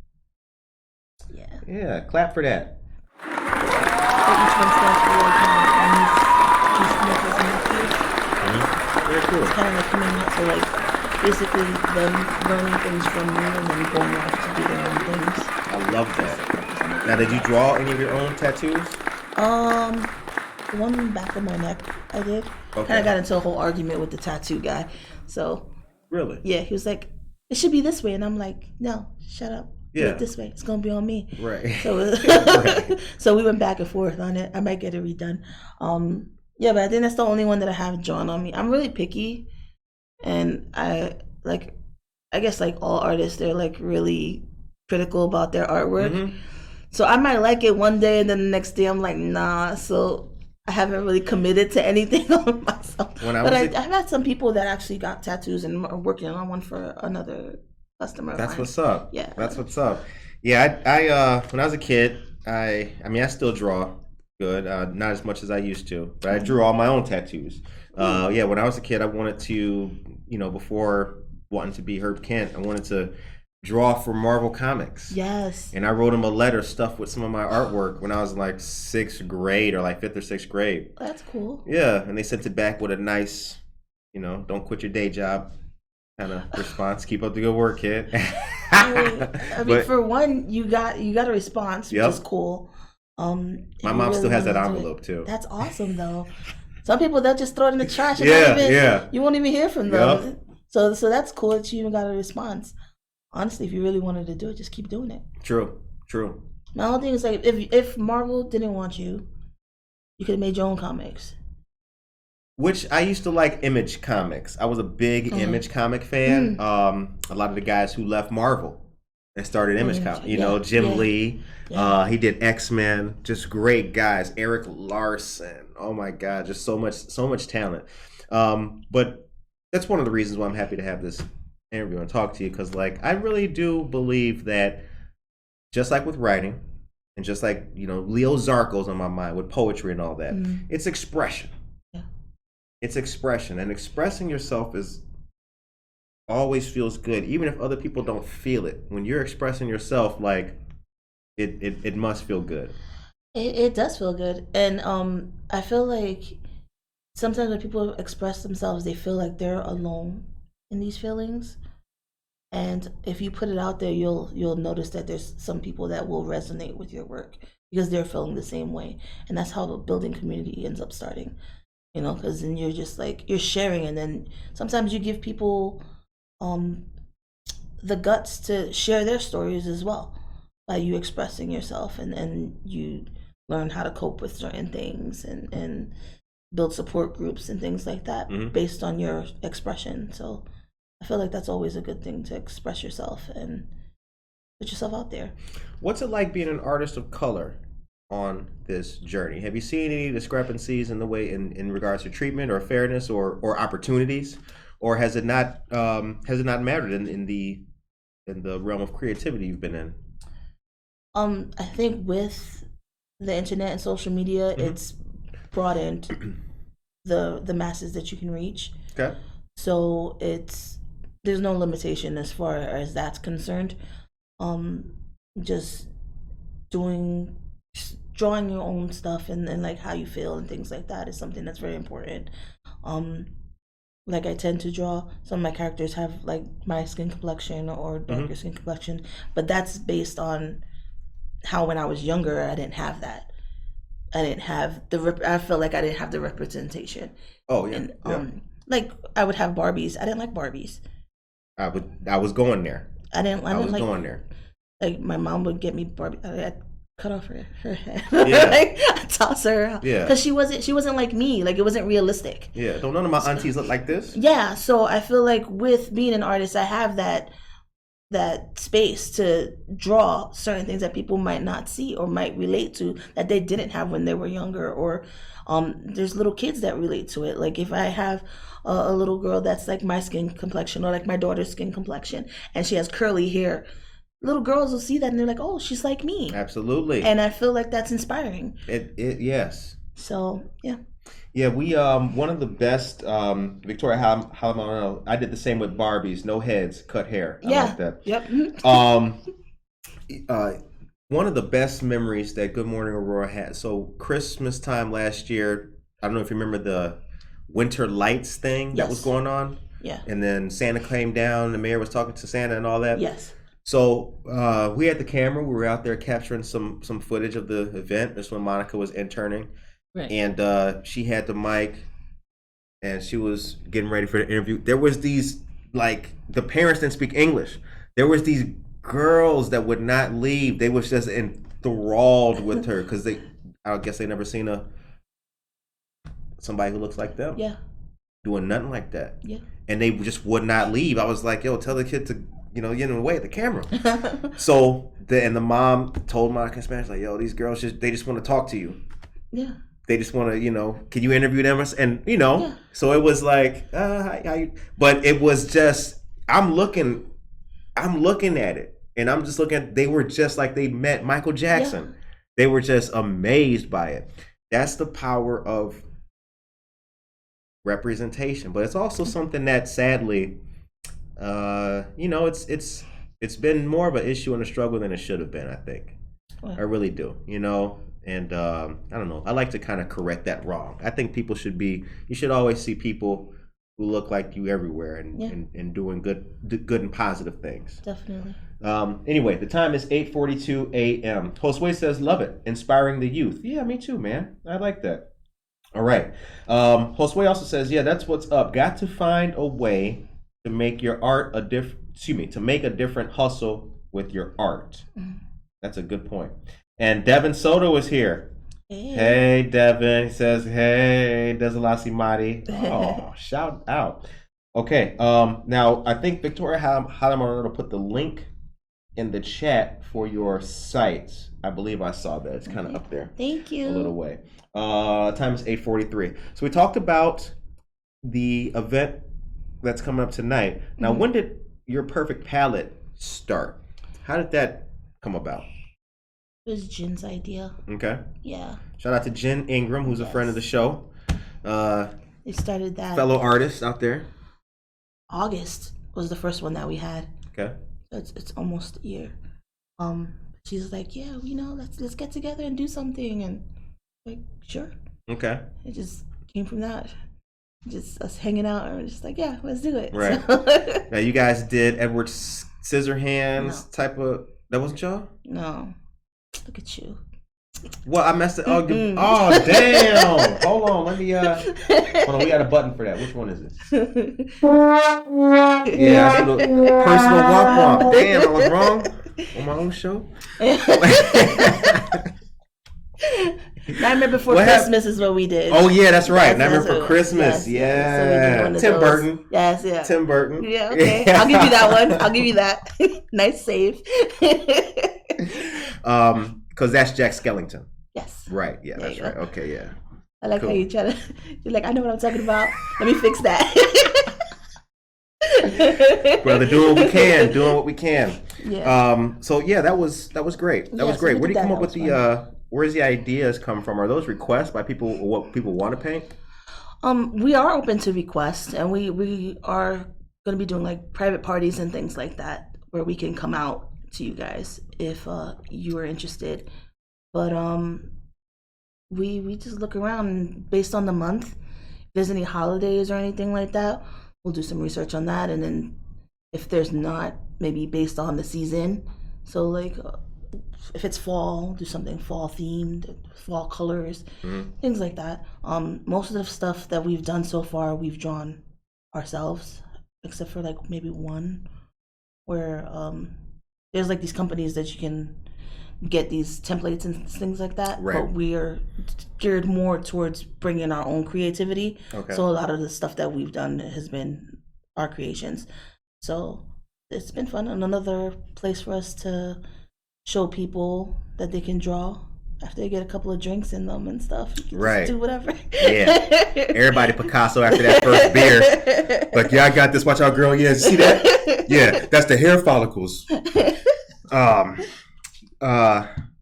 Yeah. Yeah. Clap for that. basically each one stands for like my niece, nieces and nephews. Very cool. It's kind of like coming out to like basically them learning things from me and then going off to do their own things. I love that. Now, did you draw any of your own tattoos? The one in the back of my neck, I did. Okay. Kind of got into a whole argument with the tattoo guy. So, Really? yeah, he was like, it should be this way. And I'm like, no, shut up. Do Yeah. it this way. It's going to be on me. Right. So, Right. so we went back and forth on it. I might get it redone. Yeah, but I think that's the only one that I have drawn on me. I'm really picky. And I guess like all artists, they're like really critical about their artwork. Mhm. So I might like it one day and then the next day I'm like, nah. So I haven't really committed to anything on myself. But I've had some people that actually got tattoos and are working on one for another customer of That's mine. what's up. Yeah. That's what's up. Yeah, I when I was a kid, I mean I still draw good, not as much as I used to, but I drew all my own tattoos. Yeah, when I was a kid, I wanted to, before wanting to be Herb Kent, I wanted to draw for Marvel Comics. Yes. And I wrote him a letter stuffed with some of my artwork when I was in like 6th grade or like 5th or 6th grade. That's cool. Yeah, and they sent it back with a nice, don't quit your day job kind of response. Keep up the good work, kid. I mean, for one, you got a response, which Yep. is cool. My mom still has that envelope too. That's awesome, though. Some people, they'll just throw it in the trash. And Yeah. You won't even hear from them. Yep. So that's cool that you even got a response. Honestly, if you really wanted to do it, just keep doing it. True. My whole thing is like, if Marvel didn't want you, you could have made your own comics. Which I used to like Image Comics. I was a big Image comic fan. A lot of the guys who left Marvel and started Image Comics, Jim Lee. Yeah. He did X-Men. Just great guys. Eric Larson. Oh my God, just so much talent. But that's one of the reasons why I'm happy to have this interview and talk to you, because I really do believe that, just like with writing, and just like Leo Zarco's on my mind with poetry and all that, it's expression. Yeah. It's expression, and expressing yourself always feels good, even if other people don't feel it. When you're expressing yourself, it must feel good. It does feel good, and I feel like sometimes when people express themselves, they feel like they're alone in these feelings. And if you put it out there, you'll notice that there's some people that will resonate with your work because they're feeling the same way, and that's how the building community ends up starting. Because then you're just you're sharing, and then sometimes you give people the guts to share their stories as well by you expressing yourself, and you learn how to cope with certain things and build support groups and things like that based on your expression. So I feel like that's always a good thing, to express yourself and put yourself out there. What's it like being an artist of color on this journey? Have you seen any discrepancies in the way in regards to treatment or fairness or opportunities, or has it not mattered in the realm of creativity you've been in? I think with the internet and social media, it's broadened the masses that you can reach. Okay. So there's no limitation as far as that's concerned. Just drawing your own stuff and how you feel and things like that is something that's very important. I tend to draw, some of my characters have my skin complexion or darker skin complexion, but that's based on how when I was younger I didn't have that. I felt like I didn't have the representation. Oh yeah. And I would have Barbies. I didn't like Barbies. I was going there. I didn't going there. My mom would get me Barbie. I'd cut off her head. Yeah. I'd toss her out. Yeah. Because she wasn't like me. It wasn't realistic. Yeah. Don't none of my aunties look like this? Yeah. So I feel like with being an artist, I have that space to draw certain things that people might not see or might relate to that they didn't have when they were younger, or there's little kids that relate to it. If I have a little girl that's my skin complexion, or my daughter's skin complexion, and she has curly hair, little girls will see that and they're like, oh, she's like me. Absolutely. And I feel like that's inspiring. Yes. So yeah. Yeah, we one of the best Victoria Halamano. I did the same with Barbies, no heads, cut hair. I like that. Yep. one of the best memories that Good Morning Aurora had. So Christmas time last year, I don't know if you remember the winter lights thing that was going on. Yeah. And then Santa came down, the mayor was talking to Santa and all that. Yes. So we had the camera. We were out there capturing some footage of the event. This when Monica was interning. Right. And she had the mic and she was getting ready for the interview. There was these, like, the parents didn't speak English. There was these girls that would not leave. They was just enthralled with her because I guess they never seen somebody who looks like them. Yeah. Doing nothing like that. Yeah. And they just would not leave. I was like, yo, tell the kid to, get in the way of the camera. So the mom told Monica in Spanish, like, yo, these girls they just want to talk to you. Yeah. They just want to, can you interview them? And, so it was like, how you, but it was just, I'm looking at it and I'm just looking, they were just like they met Michael Jackson. Yeah. They were just amazed by it. That's the power of representation, but it's also something that sadly, it's been more of an issue and a struggle than it should have been, I think. Well, I really do, and I don't know. I like to kind of correct that wrong. I think you should always see people who look like you everywhere and doing good and positive things. Definitely. Anyway, the time is 8:42 a.m. Josue says, love it. Inspiring the youth. Yeah, me too, man. I like that. All right. Josue also says, yeah, that's what's up. Got to find a way to make your art to make a different hustle with your art. Mm-hmm. That's a good point. And Devin Soto is here. Hey, Devin. He says, hey, Dzhelasi Mari. Oh, shout out. Okay. Now, I think Victoria Hadamarano put the link in the chat for your site. I believe I saw that. It's kind of up there. Thank you. A little way. Time is 8:43. So we talked about the event that's coming up tonight. Now, when did Your Perfect Palette start? How did that come about? It was Jen's idea. Okay. Yeah. Shout out to Jen Ingram, who's a friend of the show. They started that. Fellow artist out there. August was the first one that we had. Okay. So it's almost a year. She's like, yeah, let's get together and do something, and like, sure. Okay. It just came from that. Just us hanging out and we're just like, yeah, let's do it. Right. So. Now you guys did Edward Scissorhands type of. That wasn't y'all? No. Look at you. Well, I messed it. Oh, damn! Hold on, let me. Hold on, we got a button for that. Which one is this? Yeah, I should have personal womp. Damn, I was wrong on my own show. Nightmare Before Christmas is what we did. Oh yeah, that's right. Yes, Nightmare Before Christmas. Yeah. So Tim Burton. Yes, yeah. Tim Burton. Yeah, okay. I'll give you that one. I'll give you that. Nice save. Because that's Jack Skellington. Yes. Right. Yeah, that's right. Okay, yeah. I like how you try to. You're like, I know what I'm talking about. Let me fix that. Brother, doing what we can. Doing what we can. Yeah. So yeah, that was great. That was great. Where do you come up with the? Where's the ideas come from? Are those requests by people? What people want to paint? We are open to requests, and we are going to be doing like private parties and things like that, where we can come out to you guys if you are interested. But we just look around, and based on the month, if there's any holidays or anything like that, we'll do some research on that, and then if there's not, maybe based on the season. So like if it's fall, do something fall themed, fall colors, things like that. Most of the stuff that we've done so far, we've drawn ourselves, except for like maybe one where there's like these companies that you can get these templates and things like that. Right. But we are geared more towards bringing our own creativity. Okay. So a lot of the stuff that we've done has been our creations. So it's been fun, and another place for us to show people that they can draw after they get a couple of drinks in them and stuff. You can just do whatever. Yeah. Everybody Picasso after that first beer. Like, yeah, I got this. Watch out, girl. Yeah, see that? Yeah, that's the hair follicles.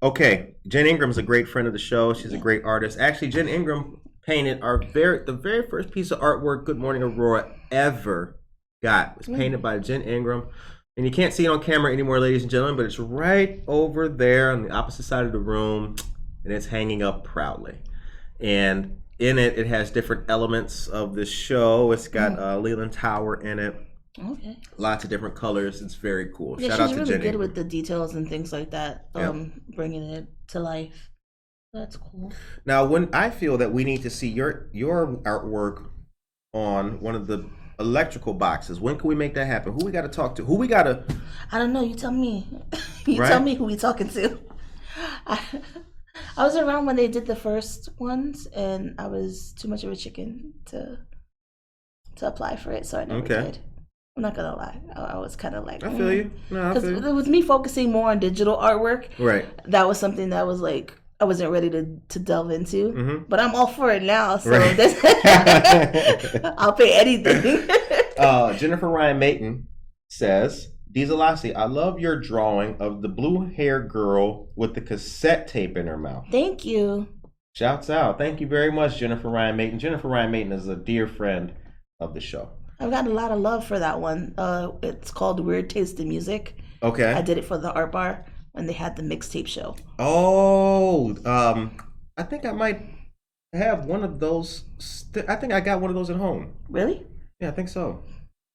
Okay. Jen Ingram's a great friend of the show. She's a great artist. Actually, Jen Ingram painted the very first piece of artwork Good Morning Aurora ever got. It was painted by Jen Ingram. And you can't see it on camera anymore, ladies and gentlemen, but it's right over there on the opposite side of the room, and it's hanging up proudly. And in it, it has different elements of the show. It's got Leland Tower in it. Okay. Lots of different colors. It's very cool. Yeah, Shout out she's to really Jenny. good with the details and things like that. Bringing it to life. That's cool. Now, when I feel that we need to see your artwork on one of the electrical boxes, when can we make that happen? Who we got to talk to? Who we got to? I don't know. You tell me. You Right? tell me who we talking to. I was around when they did the first ones, and I was too much of a chicken to apply for it, so I never did. I'm not gonna lie. I was kind of like, I feel you. No, I feel you. Because with me focusing more on digital artwork, Right. that was something that was like I wasn't ready to delve into. Mm-hmm. But I'm all for it now, so Right. I'll pay anything. Jennifer Ryan Mayton says, Dzhelasi, I love your drawing of the blue-haired girl with the cassette tape in her mouth. Thank you. Shouts out. Thank you very much, Jennifer Ryan Mayton. Jennifer Ryan Mayton is a dear friend of the show. I've got a lot of love for that one. It's called Weird Taste in Music. Okay. I did it for the Art Bar when they had the mixtape show. Oh, I think I might have one of those. I think I got one of those at home. Really? Yeah, I think so.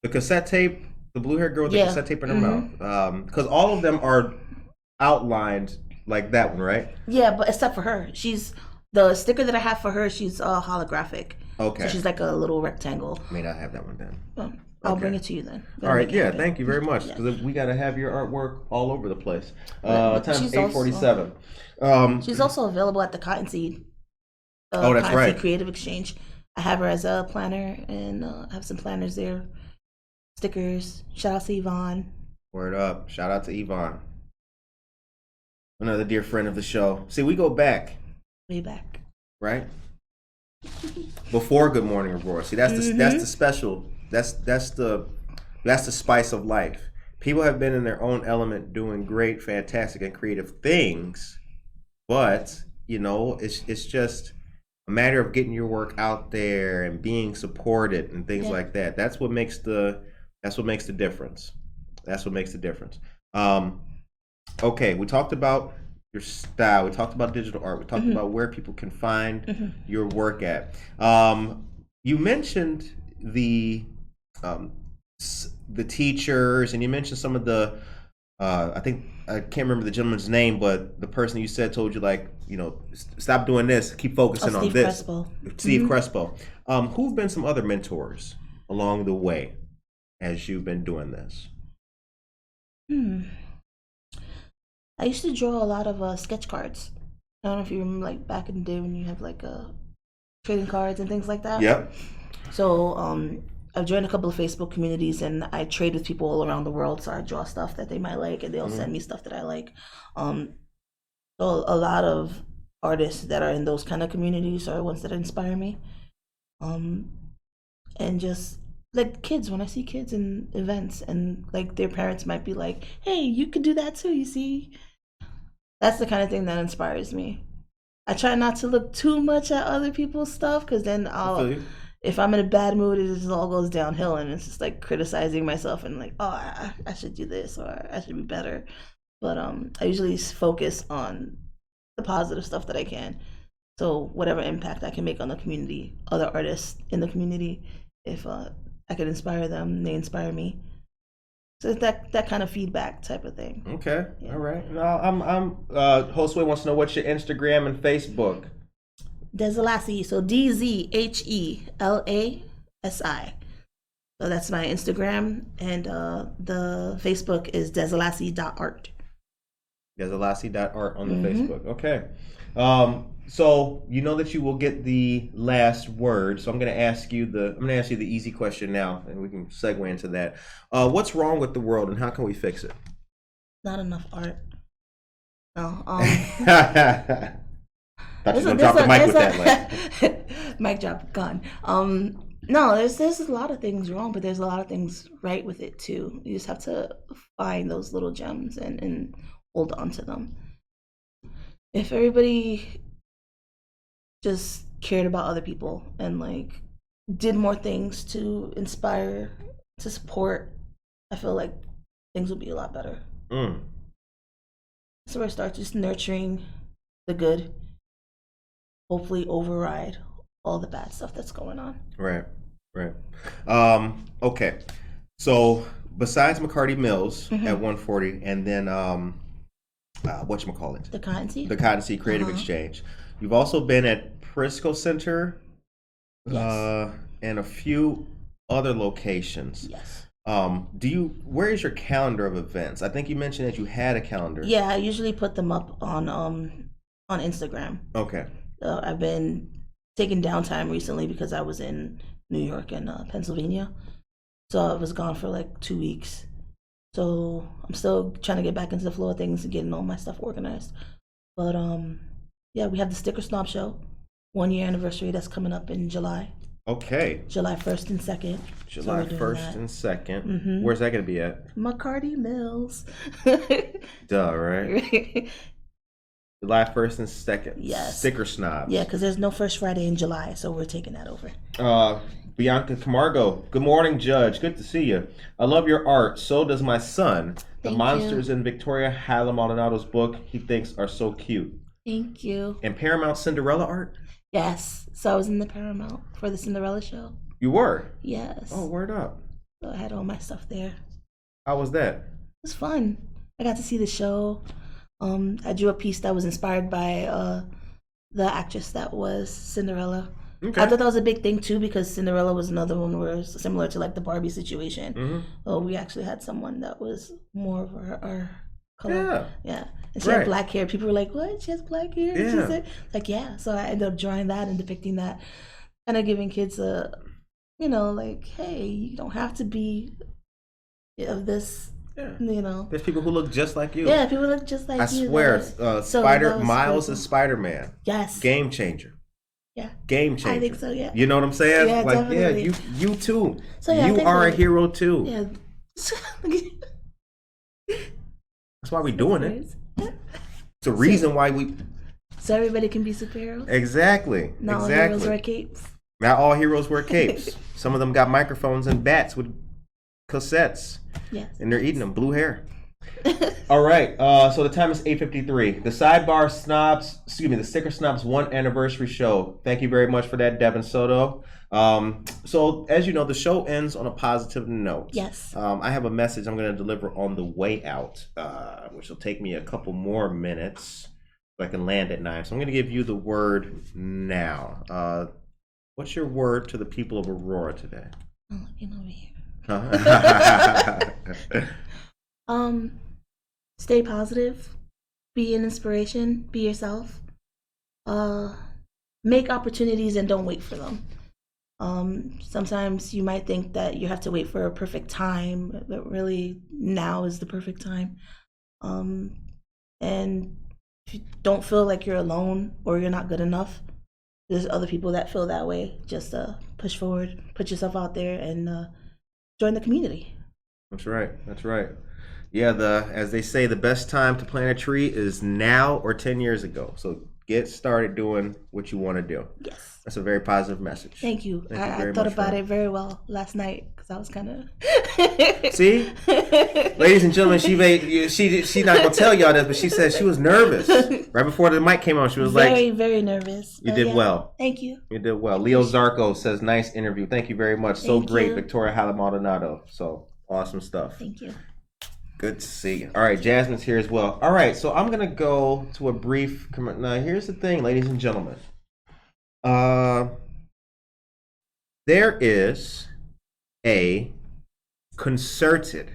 The cassette tape, the blue-haired girl with the cassette tape in her mouth. Because all of them are outlined like that one, right? Yeah, but except for her. The sticker that I have for her, she's holographic. Okay. So she's like a little rectangle. May not have that one then. I'll Okay. bring it to you then. All right, yeah, thank you very much. Because we got to have your artwork all over the place. Time's She's 8:47. She's also available at the Cottonseed. Oh, that's Cottonseed right. Creative Exchange. I have her as a planner, and I have some planners there. Stickers. Shout out to Yvonne. Word up. Shout out to Yvonne. Another dear friend of the show. See, we go back, Way back. right? Before Good Morning Aurora. See, that's the special. That's the spice of life. People have been in their own element doing great, fantastic, and creative things, but it's just a matter of getting your work out there and being supported and things like that. That's what makes the difference. That's what makes the difference. Okay, we talked about your style. We talked about digital art. We talked about where people can find your work at. You mentioned the teachers, and you mentioned some of the. I can't remember the gentleman's name, but the person you said told you stop doing this, keep focusing on Steve this. Crespo. Steve Crespo. Who've been some other mentors along the way as you've been doing this? I used to draw a lot of sketch cards. I don't know if you remember, like back in the day when you have like trading cards and things like that. Yep. So I've joined a couple of Facebook communities, and I trade with people all around the world. So I draw stuff that they might like, and they'll send me stuff that I like. So a lot of artists that are in those kind of communities are ones that inspire me. And just like kids, when I see kids in events and like their parents might be like, "Hey, you could do that too," you see. That's the kind of thing that inspires me. I try not to look too much at other people's stuff, because then if I'm in a bad mood, it just all goes downhill, and it's just like criticizing myself and like, oh, I should do this, or I should be better. But I usually focus on the positive stuff that I can. So whatever impact I can make on the community, other artists in the community, if I could inspire them, they inspire me. So it's that kind of feedback type of thing. Okay. Yeah. All right. No, Josue wants to know what's your Instagram and Facebook. Dzhelasi, so DZHELASI. So that's my Instagram, and the Facebook is Dzhelasi.art. Dzhelasi.art on the Facebook. Okay. So you know that you will get the last word. So I'm going to ask you the easy question now, and we can segue into that. What's wrong with the world, and how can we fix it? Not enough art. No. Thought you were going to drop the mic with that. Like. Mic drop, gone. No, there's a lot of things wrong, but there's a lot of things right with it too. You just have to find those little gems and hold on to them. If everybody just cared about other people and like did more things to inspire, to support, I feel like things will be a lot better. Mm. So I start just nurturing the good, hopefully override all the bad stuff that's going on. Right. Okay. So besides McCarty Mills at 140, and then whatchamacallit? The Cottonseed? The Cottonseed Creative Exchange. You've also been at Prisco Center, Yes. and a few other locations. Yes. Where is your calendar of events? I think you mentioned that you had a calendar. Yeah, I usually put them up on Instagram. Okay. I've been taking downtime recently because I was in New York and Pennsylvania. So I was gone for like 2 weeks. So I'm still trying to get back into the flow of things and getting all my stuff organized. But yeah, we have the Sticker Snob Show, 1 year anniversary that's coming up in July. Okay. July 1st and 2nd. July 1st and 2nd. Where's that going to be at? McCarty Mills. Duh, right? July 1st and 2nd. Yes. Sticker Snobs. Yeah, because there's no First Friday in July, so we're taking that over. Bianca Camargo. Good morning, Judge. Good to see you. I love your art. So does my son. The Thank monsters you. in Victoria Hallam Maldonado's book he thinks are so cute. Thank you. And Paramount Cinderella art? Yes. So I was in the Paramount for the Cinderella show. You were? Yes. Oh, word up. So I had all my stuff there. How was that? It was fun. I got to see the show. I drew a piece that was inspired by the actress that was Cinderella. Okay. I thought that was a big thing too because Cinderella was another one where it's similar to like the Barbie situation. Oh, we actually had someone that was more of our color. Yeah. And she had black hair. People were like, "What? She has black hair?" Yeah. She said, like, yeah. So I ended up drawing that and depicting that, kind of giving kids a, like, hey, you don't have to be of this. Yeah. There's people who look just like you. Yeah, people look just like you. I swear, Miles cool. is Spider-Man. Yes. Game changer. Yeah. Game changer. I think so, yeah. You know what I'm saying? Yeah, like, definitely. yeah, you too. So, yeah, you are a hero too. Yeah. That's why we're doing it. It's a reason why we. So everybody can be superheroes? Exactly. Not all heroes wear capes. Not all heroes wear capes. Some of them got microphones and bats with cassettes. Yes. And they're eating them. Blue hair. All right. So the time is 8:53. The the Sticker Snobs 1 anniversary show. Thank you very much for that, Devin Soto. So as you know, the show ends on a positive note. Yes. I have a message I'm going to deliver on the way out, which will take me a couple more minutes so I can land at 9. So I'm going to give you the word now. What's your word to the people of Aurora today? I'm looking over here. Stay positive, be an inspiration, be yourself, make opportunities and don't wait for them. Sometimes you might think that you have to wait for a perfect time, but really now is the perfect time. And if you don't feel like you're alone or you're not good enough, there's other people that feel that way. Just push forward, put yourself out there, and join the community. That's right. Yeah, as they say, the best time to plant a tree is now or 10 years ago. So get started doing what you want to do. Yes. That's a very positive message. Thank you. I thought about it very well last night because I was kind of. See, ladies and gentlemen, she's not gonna tell y'all this, but she said she was nervous right before the mic came on. She was very, very nervous. You did well. Thank you. You did well. Leo Zarco says, "Nice interview. Thank you very much. So great, Victoria Hallam Maldonado. So awesome stuff. Thank you. Good to see you. All right, Jasmine's here as well. All right, so I'm going to go to a brief... Now, here's the thing, ladies and gentlemen. There is a concerted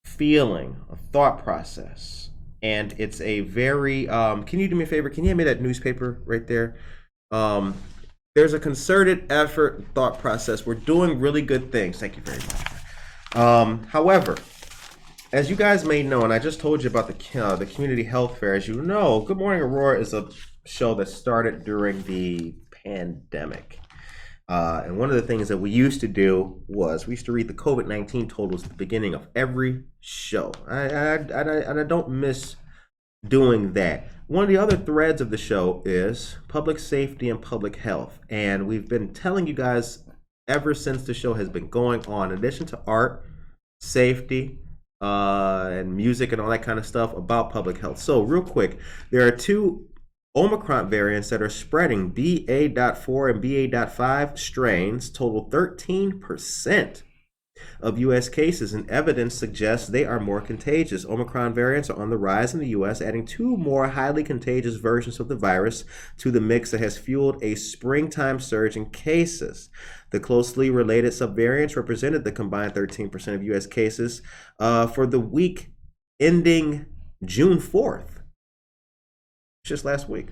feeling, a thought process, and it's a very... can you do me a favor? Can you hand me that newspaper right there? There's a concerted effort, thought process. We're doing really good things. Thank you very much. However, as you guys may know, and I just told you about the community health fair, as you know, Good Morning Aurora is a show that started during the pandemic. And one of the things that we used to do was we used to read the COVID-19 totals at the beginning of every show. I don't miss doing that. One of the other threads of the show is public safety and public health. And we've been telling you guys ever since the show has been going on, in addition to art, safety, and music and all that kind of stuff about public health. So real quick, there are two Omicron variants that are spreading, BA.4 and BA.5 strains, total 13% of U.S. cases, and evidence suggests they are more contagious. Omicron variants are on the rise in the U.S., adding two more highly contagious versions of the virus to the mix that has fueled a springtime surge in cases. The closely related subvariants represented the combined 13% of U.S. cases for the week ending June 4th, just last week.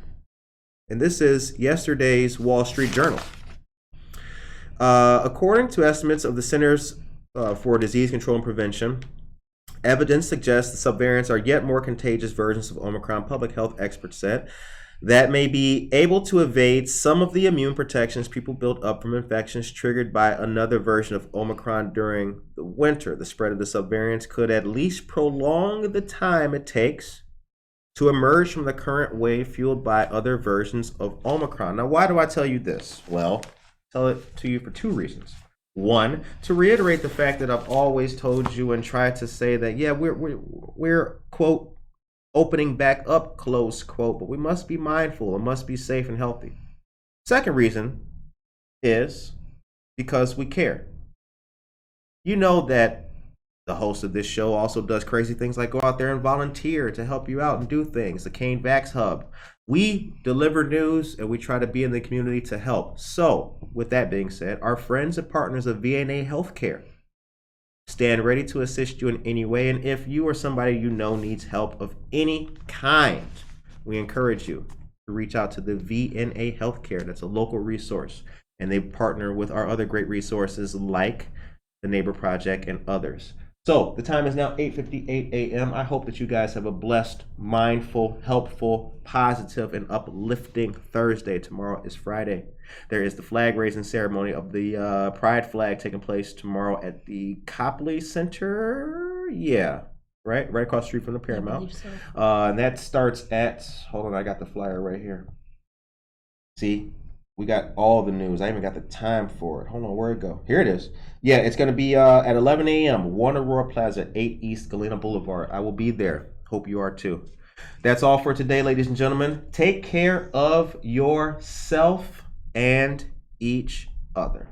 And this is yesterday's Wall Street Journal. According to estimates of the Centers for Disease Control and Prevention, evidence suggests the subvariants are yet more contagious versions of Omicron. Public health experts said that may be able to evade some of the immune protections people built up from infections triggered by another version of Omicron during the winter. The spread of the subvariants could at least prolong the time it takes to emerge from the current wave fueled by other versions of Omicron. Now, why do I tell you this? Well, tell it to you for two reasons. One, to reiterate the fact that I've always told you and tried to say that, yeah, we're quote, opening back up, close quote, but we must be mindful and must be safe and healthy. Second reason is because we care. You know that the host of this show also does crazy things like go out there and volunteer to help you out and do things. The Kane Vax Hub. We deliver news and we try to be in the community to help. So, with that being said, our friends and partners of VNA Healthcare stand ready to assist you in any way. And if you or somebody you know needs help of any kind, we encourage you to reach out to the VNA Healthcare. That's a local resource. And they partner with our other great resources like the Neighbor Project and others. So the time is now 8:58 a.m. I hope that you guys have a blessed, mindful, helpful, positive, and uplifting Thursday. Tomorrow is Friday. There is the flag raising ceremony of the Pride flag taking place tomorrow at the Copley Center. Yeah, right across the street from the Paramount. So. And that starts at, hold on, I got the flyer right here. See? We got all the news. I even got the time for it. Hold on, where'd it go? Here it is. Yeah, it's going to be at 11 a.m. 1 Aurora Plaza, 8 East Galena Boulevard. I will be there. Hope you are too. That's all for today, ladies and gentlemen. Take care of yourself and each other.